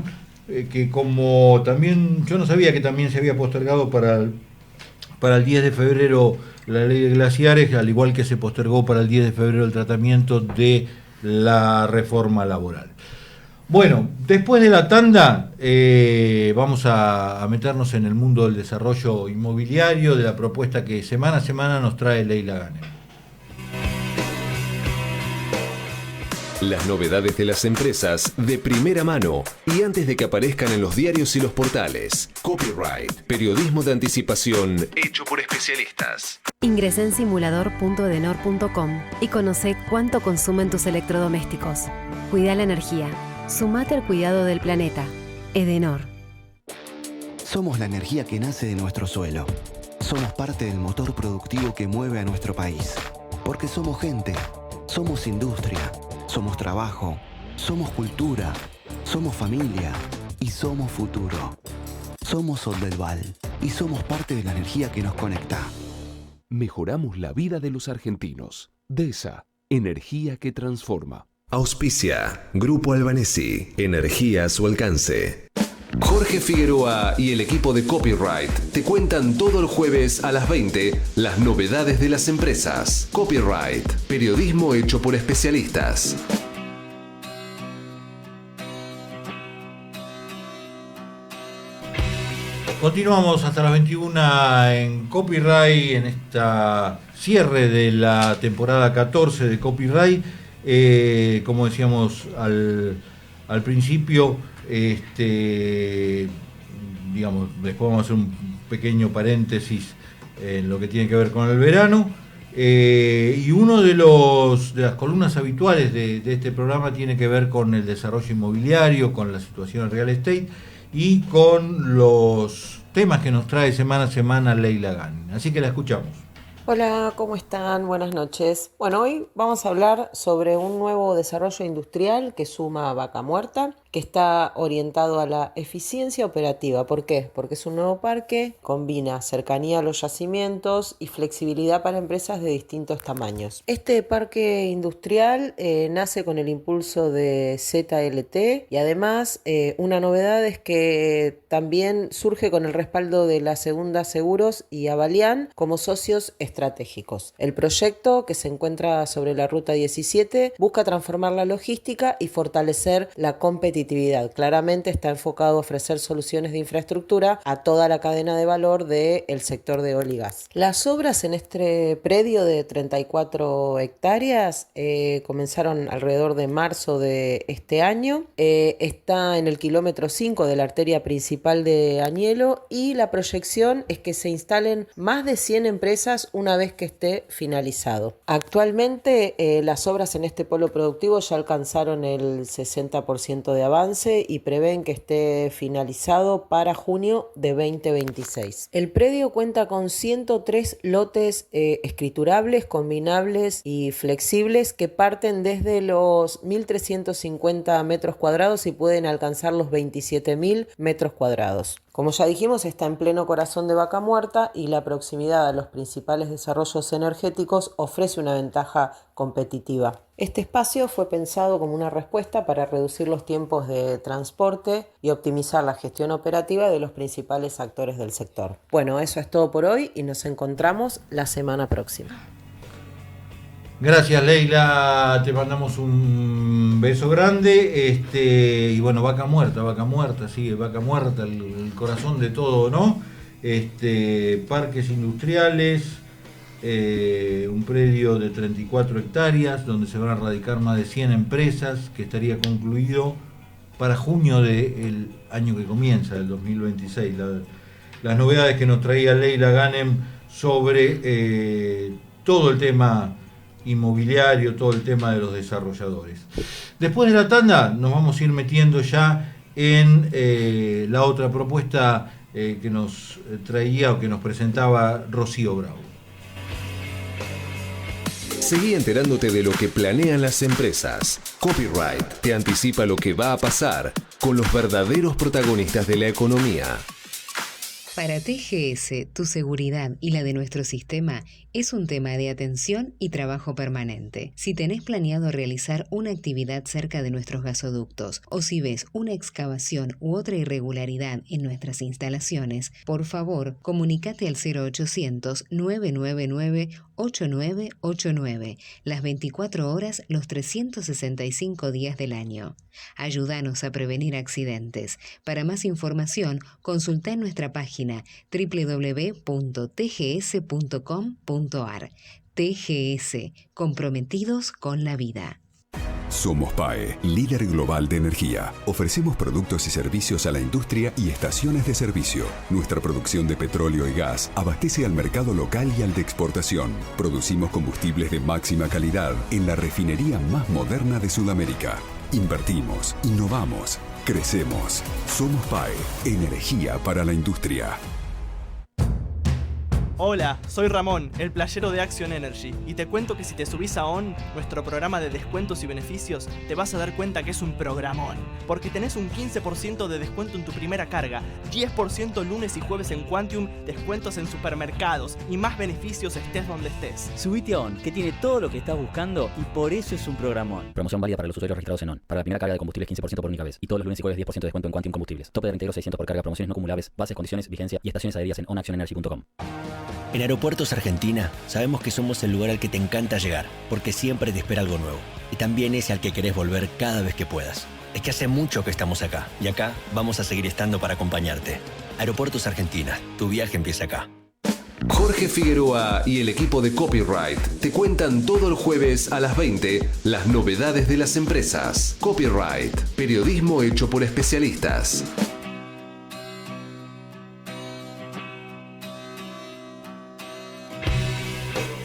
que como también, yo no sabía que también se había postergado para el 10 de febrero la ley de glaciares, al igual que se postergó para el 10 de febrero el tratamiento de la reforma laboral. Bueno, después de la tanda vamos a meternos en el mundo del desarrollo inmobiliario, de la propuesta que semana a semana nos trae Leila Ganem. Las novedades de las empresas de primera mano y antes de que aparezcan en los diarios y los portales. Copyright, periodismo de anticipación hecho por especialistas. Ingresa en simulador.edenor.com y conoce cuánto consumen tus electrodomésticos. Cuida la energía. Sumate al cuidado del planeta. Edenor. Somos la energía que nace de nuestro suelo. Somos parte del motor productivo que mueve a nuestro país. Porque somos gente, somos industria, somos trabajo, somos cultura, somos familia y somos futuro. Somos Oldelval y somos parte de la energía que nos conecta. Mejoramos la vida de los argentinos. DESA, energía que transforma. Auspicia, Grupo Albanesi, energía a su alcance. Jorge Figueroa y el equipo de Copyright te cuentan todo el jueves a las 20 las novedades de las empresas. Copyright, periodismo hecho por especialistas. Continuamos hasta las 21 en Copyright, en esta cierre de la temporada 14 de Copyright. Como decíamos al principio, digamos, después vamos a hacer un pequeño paréntesis en lo que tiene que ver con el verano. Y uno de las columnas habituales de este programa tiene que ver con el desarrollo inmobiliario, con la situación en real estate y con los temas que nos trae semana a semana Leila Ganem. Así que la escuchamos. Hola, ¿cómo están? Buenas noches. Bueno, hoy vamos a hablar sobre un nuevo desarrollo industrial que suma a Vaca Muerta, que está orientado a la eficiencia operativa. ¿Por qué? Porque es un nuevo parque, combina cercanía a los yacimientos y flexibilidad para empresas de distintos tamaños. Este parque industrial nace con el impulso de ZLT y además una novedad es que también surge con el respaldo de la Segunda Seguros y Avalian como socios estratégicos. El proyecto, que se encuentra sobre la Ruta 17, busca transformar la logística y fortalecer la competitividad. Claramente está enfocado a ofrecer soluciones de infraestructura a toda la cadena de valor del sector de eol y gas. Las obras en este predio de 34 hectáreas comenzaron alrededor de marzo de este año. Está en el kilómetro 5 de la arteria principal de Añelo y la proyección es que se instalen más de 100 empresas una vez que esté finalizado. Actualmente las obras en este polo productivo ya alcanzaron el 60% de avance y prevén que esté finalizado para junio de 2026. El predio cuenta con 103 lotes escriturables, combinables y flexibles que parten desde los 1.350 metros cuadrados y pueden alcanzar los 27.000 metros cuadrados. Como ya dijimos, está en pleno corazón de Vaca Muerta y la proximidad a los principales desarrollos energéticos ofrece una ventaja competitiva. Este espacio fue pensado como una respuesta para reducir los tiempos de transporte y optimizar la gestión operativa de los principales actores del sector. Bueno, eso es todo por hoy y nos encontramos la semana próxima. Gracias, Leila, te mandamos un beso grande. Y bueno, Vaca Muerta, sigue Vaca Muerta, el corazón de todo, ¿no? Parques industriales, un predio de 34 hectáreas donde se van a radicar más de 100 empresas, que estaría concluido para junio del año que comienza, del 2026. Las novedades que nos traía Leila Ghanem sobre todo el tema inmobiliario, todo el tema de los desarrolladores. Después de la tanda nos vamos a ir metiendo ya en la otra propuesta que nos traía o que nos presentaba Rocío Bravo. Seguí enterándote de lo que planean las empresas. Copyright te anticipa lo que va a pasar con los verdaderos protagonistas de la economía. Para TGS, tu seguridad y la de nuestro sistema es un tema de atención y trabajo permanente. Si tenés planeado realizar una actividad cerca de nuestros gasoductos o si ves una excavación u otra irregularidad en nuestras instalaciones, por favor, comunícate al 0800-999-8989, las 24 horas, los 365 días del año. Ayúdanos a prevenir accidentes. Para más información, consulta en nuestra página www.tgs.com.ar. TGS, comprometidos con la vida. Somos PAE, líder global de energía. Ofrecemos productos y servicios a la industria y estaciones de servicio. Nuestra producción de petróleo y gas abastece al mercado local y al de exportación. Producimos combustibles de máxima calidad en la refinería más moderna de Sudamérica. Invertimos, innovamos, crecemos. Somos PAE, energía para la industria. Hola, soy Ramón, el playero de Action Energy, y te cuento que si te subís a ON, nuestro programa de descuentos y beneficios, te vas a dar cuenta que es un programón, porque tenés un 15% de descuento en tu primera carga, 10% lunes y jueves en Quantium, descuentos en supermercados y más beneficios estés donde estés. Subite a ON, que tiene todo lo que estás buscando y por eso es un programón. Promoción válida para los usuarios registrados en ON. Para la primera carga de combustibles 15% por única vez. Y todos los lunes y jueves 10% de descuento en Quantium Combustibles. Tope de reintegro 600 por carga, promociones no acumulables, bases, condiciones, vigencia y estaciones adheridas en onactionenergy.com. En Aeropuertos Argentina sabemos que somos el lugar al que te encanta llegar, porque siempre te espera algo nuevo. Y también ese al que querés volver cada vez que puedas. Es que hace mucho que estamos acá, y acá vamos a seguir estando para acompañarte. Aeropuertos Argentina, tu viaje empieza acá. Jorge Figueroa y el equipo de Copyright te cuentan todo el jueves a las 20 las novedades de las empresas. Copyright, periodismo hecho por especialistas.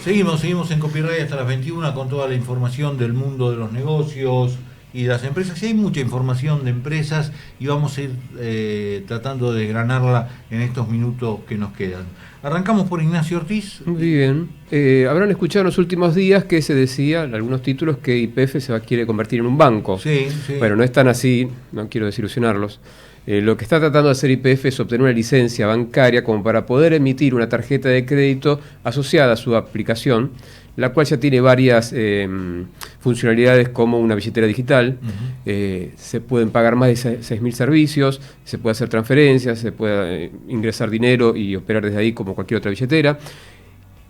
Seguimos en Copyright hasta las 21 con toda la información del mundo de los negocios y de las empresas. Sí, hay mucha información de empresas y vamos a ir tratando de desgranarla en estos minutos que nos quedan. Arrancamos por Ignacio Ortiz. Muy bien. Habrán escuchado en los últimos días que se decía en algunos títulos que YPF quiere convertir en un banco. Sí. Bueno, no es tan así, no quiero desilusionarlos. Lo que está tratando de hacer YPF es obtener una licencia bancaria como para poder emitir una tarjeta de crédito asociada a su aplicación, la cual ya tiene varias funcionalidades como una billetera digital. Se pueden pagar más de 6.000 servicios, se puede hacer transferencias, se puede ingresar dinero y operar desde ahí como cualquier otra billetera.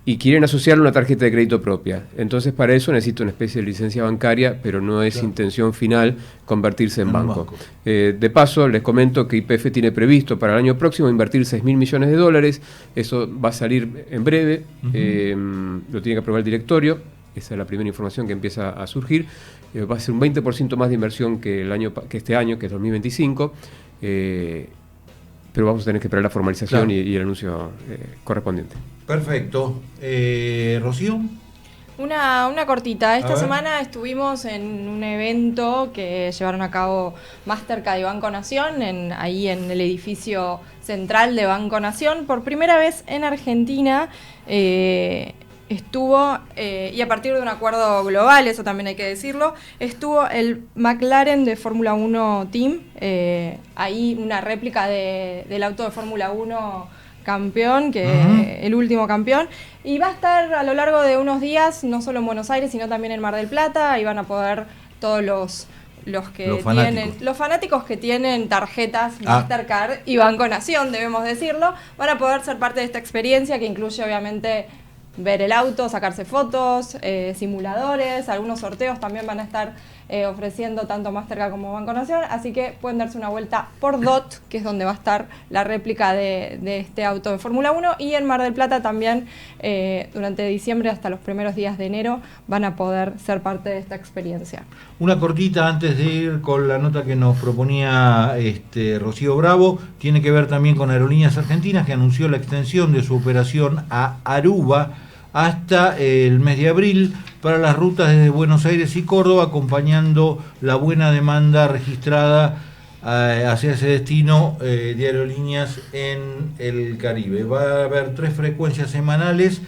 Y quieren asociarle una tarjeta de crédito propia. Entonces, para eso necesita una especie de licencia bancaria, pero no es intención final convertirse en banco. De paso, les comento que YPF tiene previsto para el año próximo invertir $6.000 millones. Eso va a salir en breve. Lo tiene que aprobar el directorio. Esa es la primera información que empieza a surgir. Va a ser un 20% más de inversión que este año, que es 2025. Pero vamos a tener que esperar la formalización y el anuncio correspondiente. Perfecto. ¿Rocío? Una cortita. Esta semana estuvimos en un evento que llevaron a cabo Mastercard y Banco Nación, ahí en el edificio central de Banco Nación. Por primera vez en Argentina estuvo, y a partir de un acuerdo global, eso también hay que decirlo, estuvo el McLaren de Fórmula 1 Team, ahí una réplica del auto de Fórmula 1 campeón, el último campeón, y va a estar a lo largo de unos días, no solo en Buenos Aires, sino también en Mar del Plata. Ahí van a poder todos los fanáticos que tienen tarjetas Mastercard y Banco Nación, debemos decirlo, van a poder ser parte de esta experiencia que incluye obviamente ver el auto, sacarse fotos, simuladores, algunos sorteos también van a estar ofreciendo tanto Mastercard como Banco Nación, así que pueden darse una vuelta por DOT, que es donde va a estar la réplica de este auto de Fórmula 1, y en Mar del Plata también durante diciembre hasta los primeros días de enero van a poder ser parte de esta experiencia. Una cortita antes de ir con la nota que nos proponía Rocío Bravo, tiene que ver también con Aerolíneas Argentinas, que anunció la extensión de su operación a Aruba hasta el mes de abril para las rutas desde Buenos Aires y Córdoba, acompañando la buena demanda registrada hacia ese destino de aerolíneas en el Caribe. Va a haber 3 frecuencias semanales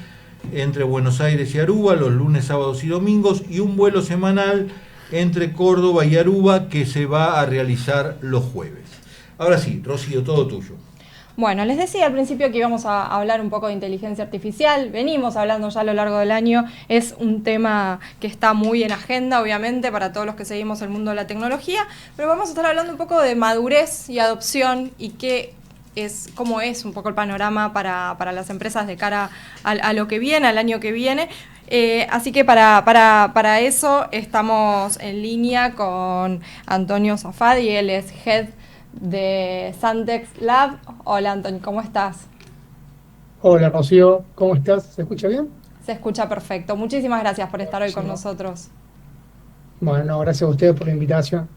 entre Buenos Aires y Aruba, los lunes, sábados y domingos, y un vuelo semanal entre Córdoba y Aruba que se va a realizar los jueves. Ahora sí, Rocío, todo tuyo. Bueno, les decía al principio que íbamos a hablar un poco de inteligencia artificial, venimos hablando ya a lo largo del año, es un tema que está muy en agenda, obviamente, para todos los que seguimos el mundo de la tecnología, pero vamos a estar hablando un poco de madurez y adopción y cómo es un poco el panorama para las empresas de cara a lo que viene, al año que viene. Así que para eso estamos en línea con Antonio Safadi, él es Head de Santex Lab. Hola Antonio, ¿cómo estás? Hola Rocío, ¿cómo estás? ¿Se escucha bien? Se escucha perfecto. Muchísimas gracias por estar hoy con nosotros. Bueno, gracias a ustedes por la invitación.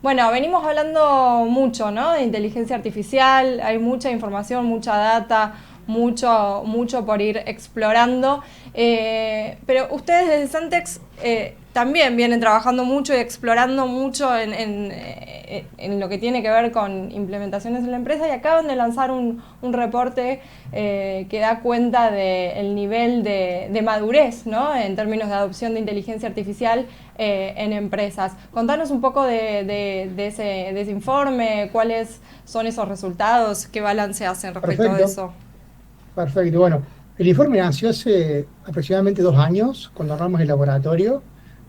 Bueno, venimos hablando mucho, ¿no?, de inteligencia artificial, hay mucha información, mucha data, mucho por ir explorando, pero ustedes desde Santex también vienen trabajando mucho y explorando mucho en lo que tiene que ver con implementaciones en la empresa, y acaban de lanzar un reporte que da cuenta del nivel de madurez, ¿no?, en términos de adopción de inteligencia artificial en empresas. Contanos un poco de ese informe, cuáles son esos resultados, qué balance hacen respecto a eso. Perfecto, bueno, el informe nació hace aproximadamente 2 años, cuando armamos el laboratorio,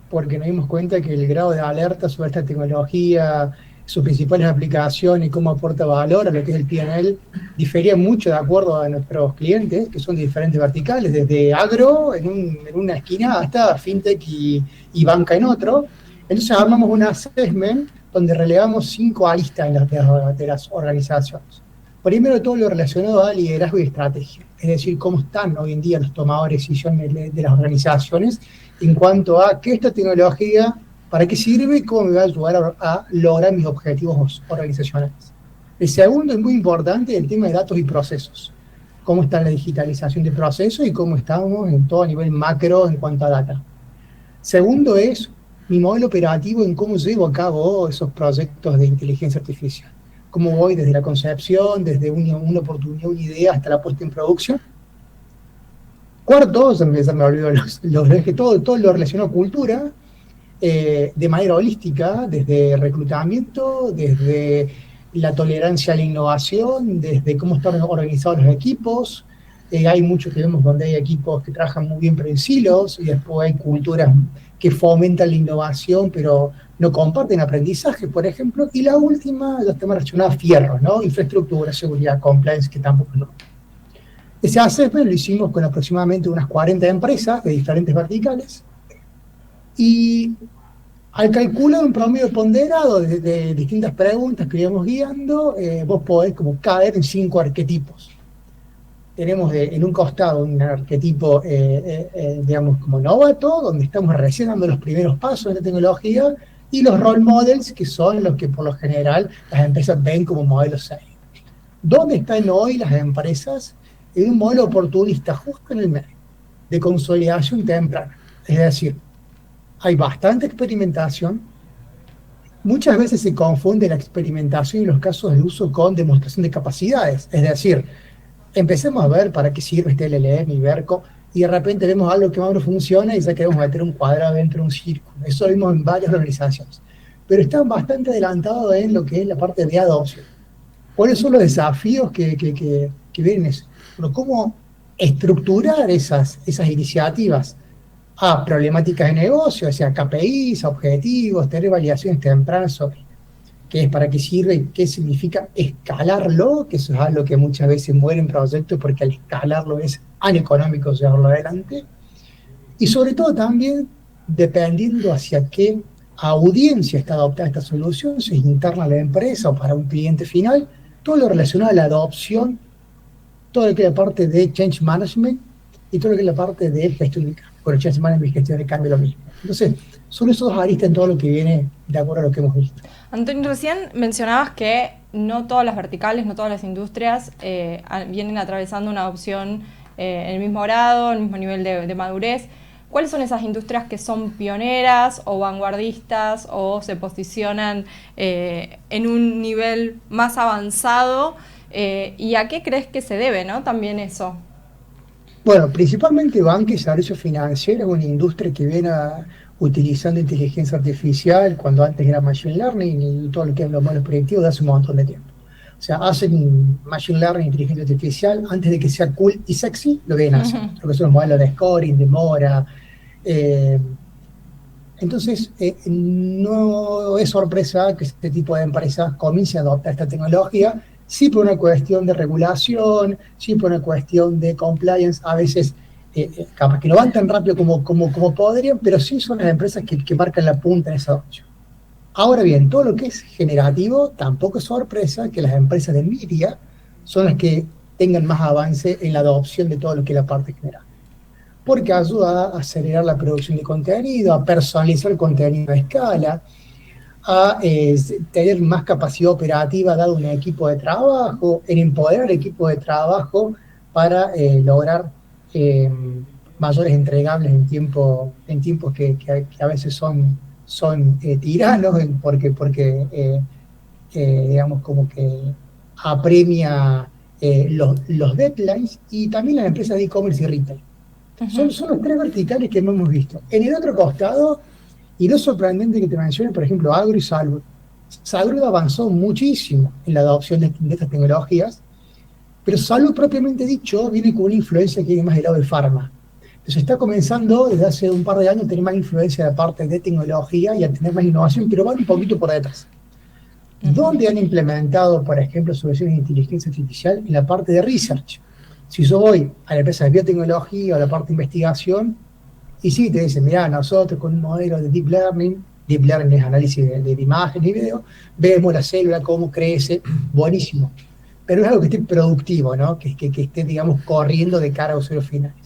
porque nos dimos cuenta que el grado de alerta sobre esta tecnología, sus principales aplicaciones y cómo aporta valor a lo que es el P&L, difería mucho de acuerdo a nuestros clientes, que son de diferentes verticales, desde agro en una esquina hasta fintech y banca en otro. Entonces armamos un assessment donde relevamos 5 aristas de las organizaciones. Primero, todo lo relacionado a liderazgo y estrategia, es decir, cómo están hoy en día los tomadores de decisiones de las organizaciones en cuanto a qué esta tecnología, para qué sirve y cómo me va a ayudar a lograr mis objetivos organizacionales. El segundo es muy importante, el tema de datos y procesos. Cómo está la digitalización de procesos y cómo estamos en todo a nivel macro en cuanto a data. Segundo es mi modelo operativo en cómo llevo a cabo esos proyectos de inteligencia artificial. Cómo voy desde la concepción, desde una oportunidad, una idea, hasta la puesta en producción. Cuarto, ya me olvido todo lo relacionado a cultura, de manera holística, desde reclutamiento, desde la tolerancia a la innovación, desde cómo están organizados los equipos. Hay muchos que vemos donde hay equipos que trabajan muy bien pero en silos, y después hay culturas que fomentan la innovación pero no comparten aprendizaje, por ejemplo. Y la última, los temas relacionados a fierros, ¿no? Infraestructura, seguridad, compliance, que tampoco no. Ese assessment lo hicimos con aproximadamente unas 40 empresas de diferentes verticales, y al calcular un promedio ponderado de distintas preguntas que íbamos guiando, vos podés como caer en 5 arquetipos. Tenemos en un costado un arquetipo, digamos, como novato, donde estamos recién dando los primeros pasos de la tecnología, y los role models, que son los que por lo general las empresas ven como modelos serios. ¿Dónde están hoy las empresas? En un modelo oportunista justo en el medio, de consolidación temprana. Es decir, hay bastante experimentación. Muchas veces se confunde la experimentación y los casos de uso con demostración de capacidades. Es decir, empecemos a ver para qué sirve este LLM y Verco, y de repente vemos algo que más no funciona y ya queremos meter un cuadrado dentro de un círculo. Eso lo vimos en varias organizaciones. Pero están bastante adelantados en lo que es la parte de adopción. ¿Cuáles son los desafíos que vienen eso? Bueno, ¿cómo estructurar esas iniciativas a problemáticas de negocio, o sea, KPIs, objetivos, tener validaciones tempranas sobre? qué es, para qué sirve y qué significa escalarlo, que eso es algo que muchas veces muere en proyectos porque al escalarlo es aneconómico llevarlo adelante. Y sobre todo también, dependiendo hacia qué audiencia está adoptada esta solución, si es interna a la empresa o para un cliente final, todo lo relacionado a la adopción, todo lo que es la parte de change management y todo lo que es la parte de gestión de cambio. Con el change management y gestión de cambio lo mismo. Entonces, son esos dos aristas en todo lo que viene de acuerdo a lo que hemos visto. Antonio, recién mencionabas que no todas las verticales, no todas las industrias vienen atravesando una adopción en el mismo grado, en el mismo nivel de madurez. ¿Cuáles son esas industrias que son pioneras o vanguardistas o se posicionan en un nivel más avanzado? ¿Y a qué crees que se debe, ¿no? También eso. Bueno, principalmente banca y servicios financieros, una industria que viene utilizando inteligencia artificial cuando antes era machine learning y todo lo que es los modelos predictivos de hace un montón de tiempo. O sea, hacen machine learning, inteligencia artificial, antes de que sea cool y sexy, lo vienen haciendo. Lo que son los modelos de scoring, de mora. Entonces, no es sorpresa que este tipo de empresas comiencen a adoptar esta tecnología, sí por una cuestión de regulación, sí por una cuestión de compliance, a veces capaz que no van tan rápido como podrían, pero sí son las empresas que marcan la punta en esa adopción. Ahora bien, todo lo que es generativo, tampoco es sorpresa que las empresas de media son las que tengan más avance en la adopción de todo lo que es la parte general. Porque ayuda a acelerar la producción de contenido, a personalizar el contenido a escala, a tener más capacidad operativa dado un equipo de trabajo, en empoderar el equipo de trabajo para lograr mayores entregables en tiempos que a veces son tiranos, porque digamos como que apremia los deadlines, y también las empresas de e-commerce y retail. Son los tres verticales que hemos visto. En el otro costado, y no es sorprendente que te mencione, por ejemplo, agro y salud. Salud avanzó muchísimo en la adopción de estas tecnologías, pero salud propiamente dicho viene con una influencia que viene más del lado de farma. Entonces está comenzando desde hace un par de años a tener más influencia de la parte de tecnología y a tener más innovación, pero van un poquito por detrás. ¿Dónde han implementado, por ejemplo, soluciones de inteligencia artificial? En la parte de research. Si yo voy a la empresa de biotecnología o a la parte de investigación, y sí, te dicen, mirá, nosotros con un modelo de Deep Learning es análisis de imágenes y video, vemos la célula, cómo crece, buenísimo. Pero es algo que esté productivo, ¿no? Que esté, digamos, corriendo de cara a usuarios finales.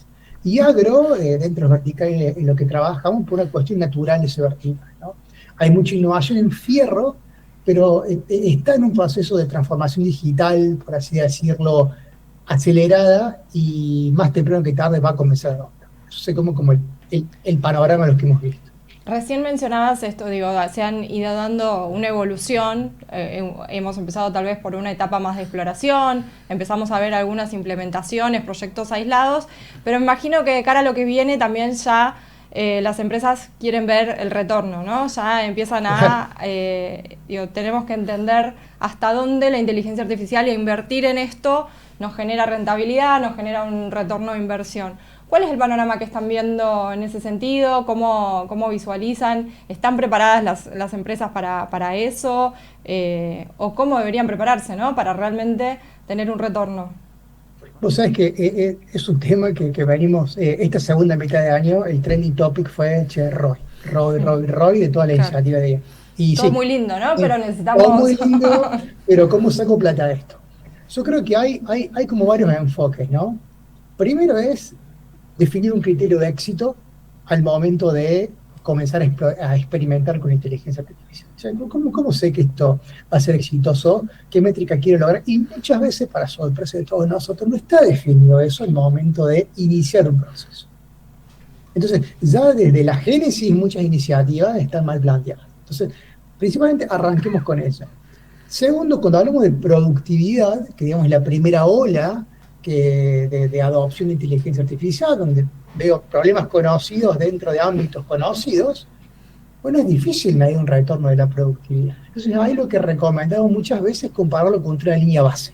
Y agro, dentro de los verticales en lo que trabajamos, por una cuestión natural de ese vertical, ¿no? Hay mucha innovación en fierro, pero está en un proceso de transformación digital, por así decirlo, acelerada, y más temprano que tarde va a comenzar a adoptar. Eso es como el panorama de lo que hemos visto. Recién mencionabas esto, digo, se han ido dando una evolución, hemos empezado tal vez por una etapa más de exploración, empezamos a ver algunas implementaciones, proyectos aislados, pero me imagino que de cara a lo que viene también ya las empresas quieren ver el retorno, ¿no? Ya empiezan tenemos que entender hasta dónde la inteligencia artificial y invertir en esto nos genera rentabilidad, nos genera un retorno de inversión. ¿Cuál es el panorama que están viendo en ese sentido? ¿Cómo visualizan? ¿Están preparadas las empresas para eso? ¿O cómo deberían prepararse, ¿no? Para realmente tener un retorno? Vos sabés que es un tema que venimos, esta segunda mitad de año, el trending topic fue ROI de toda la iniciativa de ella. Y todo sí, muy lindo, ¿no? Pero necesitamos... Todo muy lindo, pero ¿cómo saco plata de esto? Yo creo que hay como varios enfoques, ¿no? Primero es definir un criterio de éxito al momento de comenzar a experimentar con inteligencia artificial. O sea, ¿cómo sé que esto va a ser exitoso? ¿Qué métrica quiero lograr? Y muchas veces, para sorpresa de todos nosotros, no está definido eso al momento de iniciar un proceso. Entonces, ya desde la génesis muchas iniciativas están mal planteadas. Entonces, principalmente arranquemos con eso. Segundo, cuando hablamos de productividad, que digamos es la primera ola de adopción de inteligencia artificial, donde veo problemas conocidos dentro de ámbitos conocidos, bueno, es difícil medir un retorno de la productividad. Entonces, ahí lo que recomendamos muchas veces es compararlo con una línea base.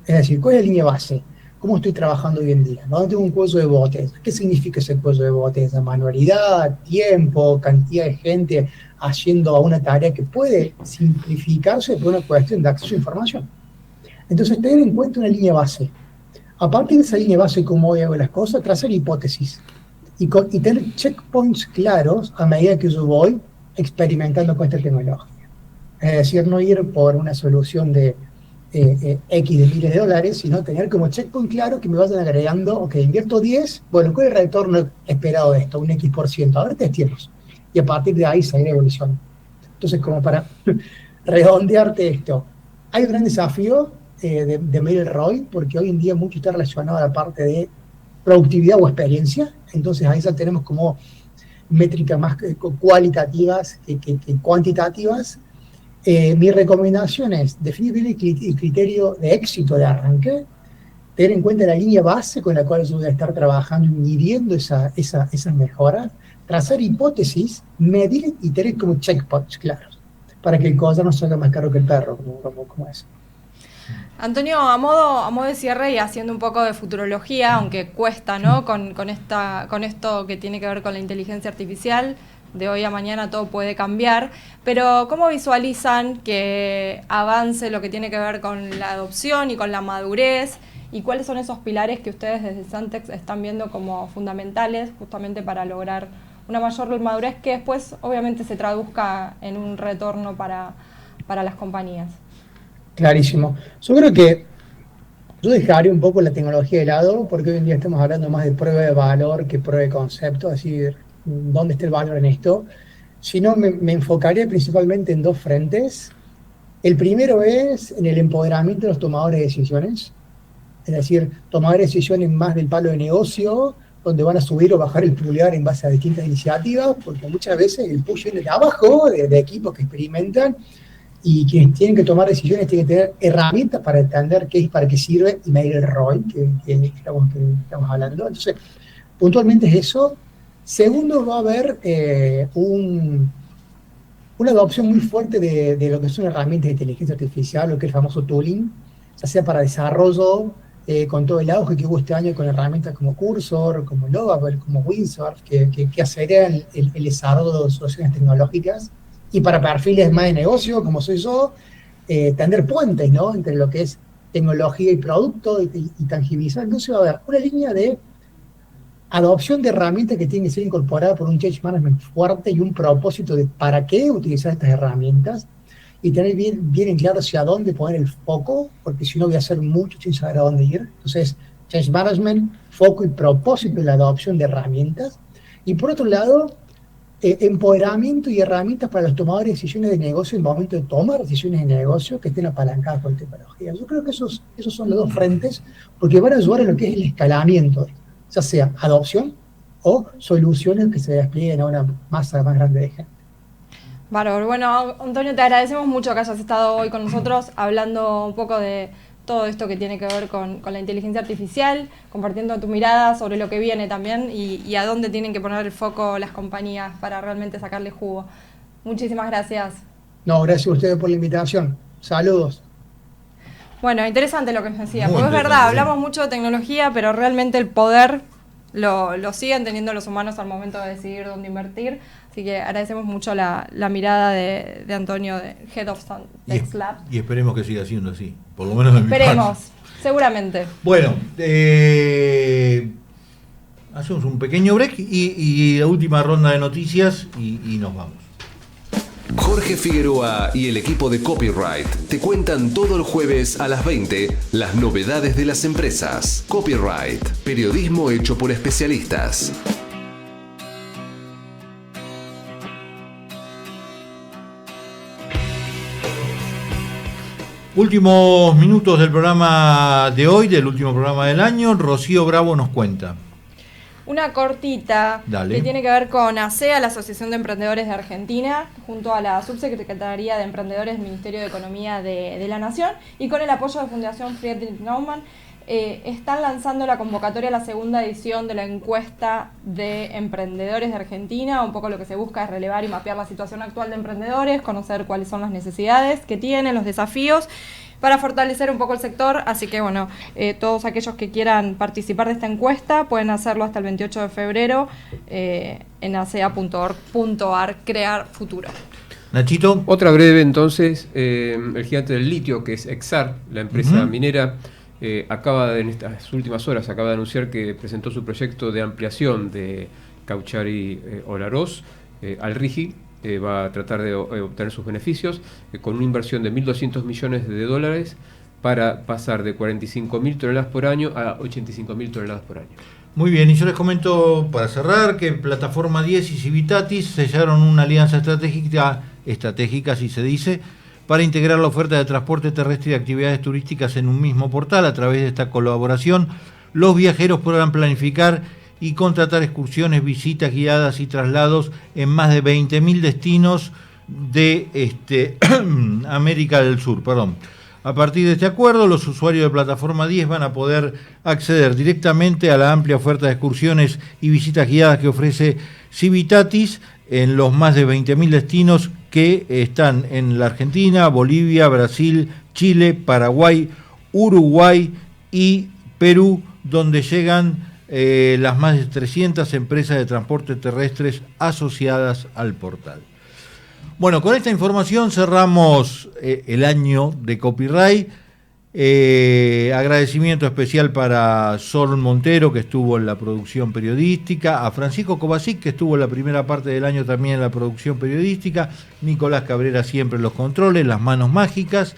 Es decir, ¿cuál es la línea base? ¿cómo estoy trabajando hoy en día? ¿Dónde tengo un cuello de botella? ¿Qué significa ese cuello de botella? Manualidad, tiempo, cantidad de gente haciendo una tarea que puede simplificarse por una cuestión de acceso a información. Entonces, tener en cuenta una línea base. A partir de esa línea base, cómo hoy hago las cosas, trazar hipótesis y tener checkpoints claros a medida que yo voy experimentando con esta tecnología. Es decir, no ir por una solución de X de miles de dólares, sino tener como checkpoint claro que me vayan agregando, ok, invierto 10, bueno, ¿cuál es el retorno esperado de esto? Un X%, a ver, testemos. Y a partir de ahí seguir evolucionando. Entonces, como para redondearte esto, hay un gran desafío de medir el ROI, porque hoy en día mucho está relacionado a la parte de productividad o experiencia, entonces ahí ya tenemos como métricas más cualitativas que cuantitativas. Mi recomendación es definir bien el criterio de éxito de arranque, tener en cuenta la línea base con la cual yo voy a estar trabajando y midiendo esas mejoras, trazar hipótesis, medir y tener como checkpoints claros, para que el collar no salga más caro que el perro, como es. Antonio, a modo de cierre y haciendo un poco de futurología, aunque cuesta, ¿no? Con esto que tiene que ver con la inteligencia artificial, de hoy a mañana todo puede cambiar, pero ¿cómo visualizan que avance lo que tiene que ver con la adopción y con la madurez? ¿Y cuáles son esos pilares que ustedes desde Santex están viendo como fundamentales justamente para lograr una mayor madurez que después obviamente se traduzca en un retorno para las compañías? Clarísimo. Yo creo que yo dejaría un poco la tecnología de lado, porque hoy en día estamos hablando más de prueba de valor que prueba de concepto, es decir, ¿dónde está el valor en esto? Sino me enfocaría principalmente en dos frentes. El primero es en el empoderamiento de los tomadores de decisiones, es decir, tomadores de decisiones más del palo de negocio, donde van a subir o bajar el pulgar en base a distintas iniciativas, porque muchas veces el push viene de abajo, de equipos que experimentan, y quienes tienen que tomar decisiones tienen que tener herramientas para entender qué es, para qué sirve y medir el ROI que estamos hablando. Entonces, puntualmente es eso. Segundo, va a haber una adopción muy fuerte de lo que son herramientas de inteligencia artificial, lo que es el famoso tooling, ya sea para desarrollo, con todo el auge que hubo este año con herramientas como Cursor, como Lovable, como Windsurf, que aceleran el desarrollo de soluciones tecnológicas. Y para perfiles más de negocio, como soy yo, tender puentes, ¿no?, entre lo que es tecnología y producto y tangibilizar. Entonces va a haber una línea de adopción de herramientas que tienen que ser incorporadas por un change management fuerte y un propósito de para qué utilizar estas herramientas y tener bien en claro hacia dónde poner el foco, porque si no voy a hacer mucho sin saber a dónde ir. Entonces, change management, foco y propósito en la adopción de herramientas. Y por otro lado, empoderamiento y herramientas para los tomadores de decisiones de negocio en el momento de tomar decisiones de negocio que estén apalancadas por tecnología. Yo creo que esos son los dos frentes, porque van a ayudar en lo que es el escalamiento, ya sea adopción o soluciones que se desplieguen a una masa más grande de gente. Bárbaro. Bueno, Antonio, te agradecemos mucho que hayas estado hoy con nosotros hablando un poco de todo esto que tiene que ver con la inteligencia artificial, compartiendo tu mirada sobre lo que viene también y a dónde tienen que poner el foco las compañías para realmente sacarle jugo. Muchísimas gracias. No, gracias a ustedes por la invitación. Saludos. Bueno, interesante lo que nos decía, porque es verdad, hablamos mucho de tecnología, pero realmente el poder lo siguen teniendo los humanos al momento de decidir dónde invertir. Así que agradecemos mucho la mirada de Antonio, de Head of Santex Lab. Y esperemos que siga siendo así, por lo menos de mi parte. Esperemos, seguramente. Bueno, hacemos un pequeño break y la última ronda de noticias y nos vamos. Jorge Figueroa y el equipo de Copyright te cuentan todo el jueves a las 20 las novedades de las empresas. Copyright, periodismo hecho por especialistas. Últimos minutos del programa de hoy, del último programa del año. Rocío Bravo nos cuenta. Una cortita. Dale. Que tiene que ver con ASEA, la Asociación de Emprendedores de Argentina, junto a la Subsecretaría de Emprendedores del Ministerio de Economía de la Nación y con el apoyo de Fundación Friedrich Naumann. están lanzando la convocatoria a la segunda edición de la encuesta de emprendedores de Argentina. Un poco lo que se busca es relevar y mapear la situación actual de emprendedores, conocer cuáles son las necesidades que tienen, los desafíos, para fortalecer un poco el sector. Así que bueno, todos aquellos que quieran participar de esta encuesta pueden hacerlo hasta el 28 de febrero en acea.org.ar Crear Futuro. Nachito. Otra breve entonces, el gigante del litio, que es Exar, la empresa minera, acaba en estas últimas horas de anunciar que presentó su proyecto de ampliación de Cauchari-Olaroz al RIGI. Va a tratar de obtener sus beneficios con una inversión de $1.200 millones para pasar de 45.000 toneladas por año a 85.000 toneladas por año. Muy bien, y yo les comento para cerrar que Plataforma 10 y Civitatis sellaron una alianza estratégica, así se dice, para integrar la oferta de transporte terrestre y actividades turísticas en un mismo portal. A través de esta colaboración, los viajeros podrán planificar y contratar excursiones, visitas guiadas y traslados en más de 20.000 destinos de América del Sur. A partir de este acuerdo, los usuarios de Plataforma 10 van a poder acceder directamente a la amplia oferta de excursiones y visitas guiadas que ofrece Civitatis en los más de 20.000 destinos que están en la Argentina, Bolivia, Brasil, Chile, Paraguay, Uruguay y Perú, donde llegan las más de 300 empresas de transporte terrestres asociadas al portal. Bueno, con esta información cerramos el año de Copyright. Agradecimiento especial para Sol Montero, que estuvo en la producción periodística, a Francisco Kovacic, que estuvo en la primera parte del año también en la producción periodística, Nicolás Cabrera siempre en los controles, las manos mágicas,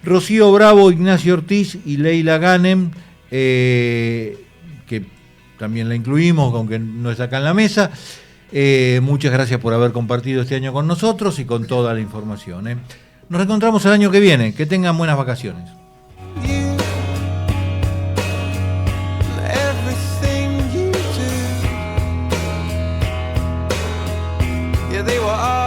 Rocío Bravo, Ignacio Ortiz y Leila Ganem, que también la incluimos, aunque no está acá en la mesa. Muchas gracias por haber compartido este año con nosotros y con toda la información. Nos reencontramos el año que viene. Que tengan buenas vacaciones. They were all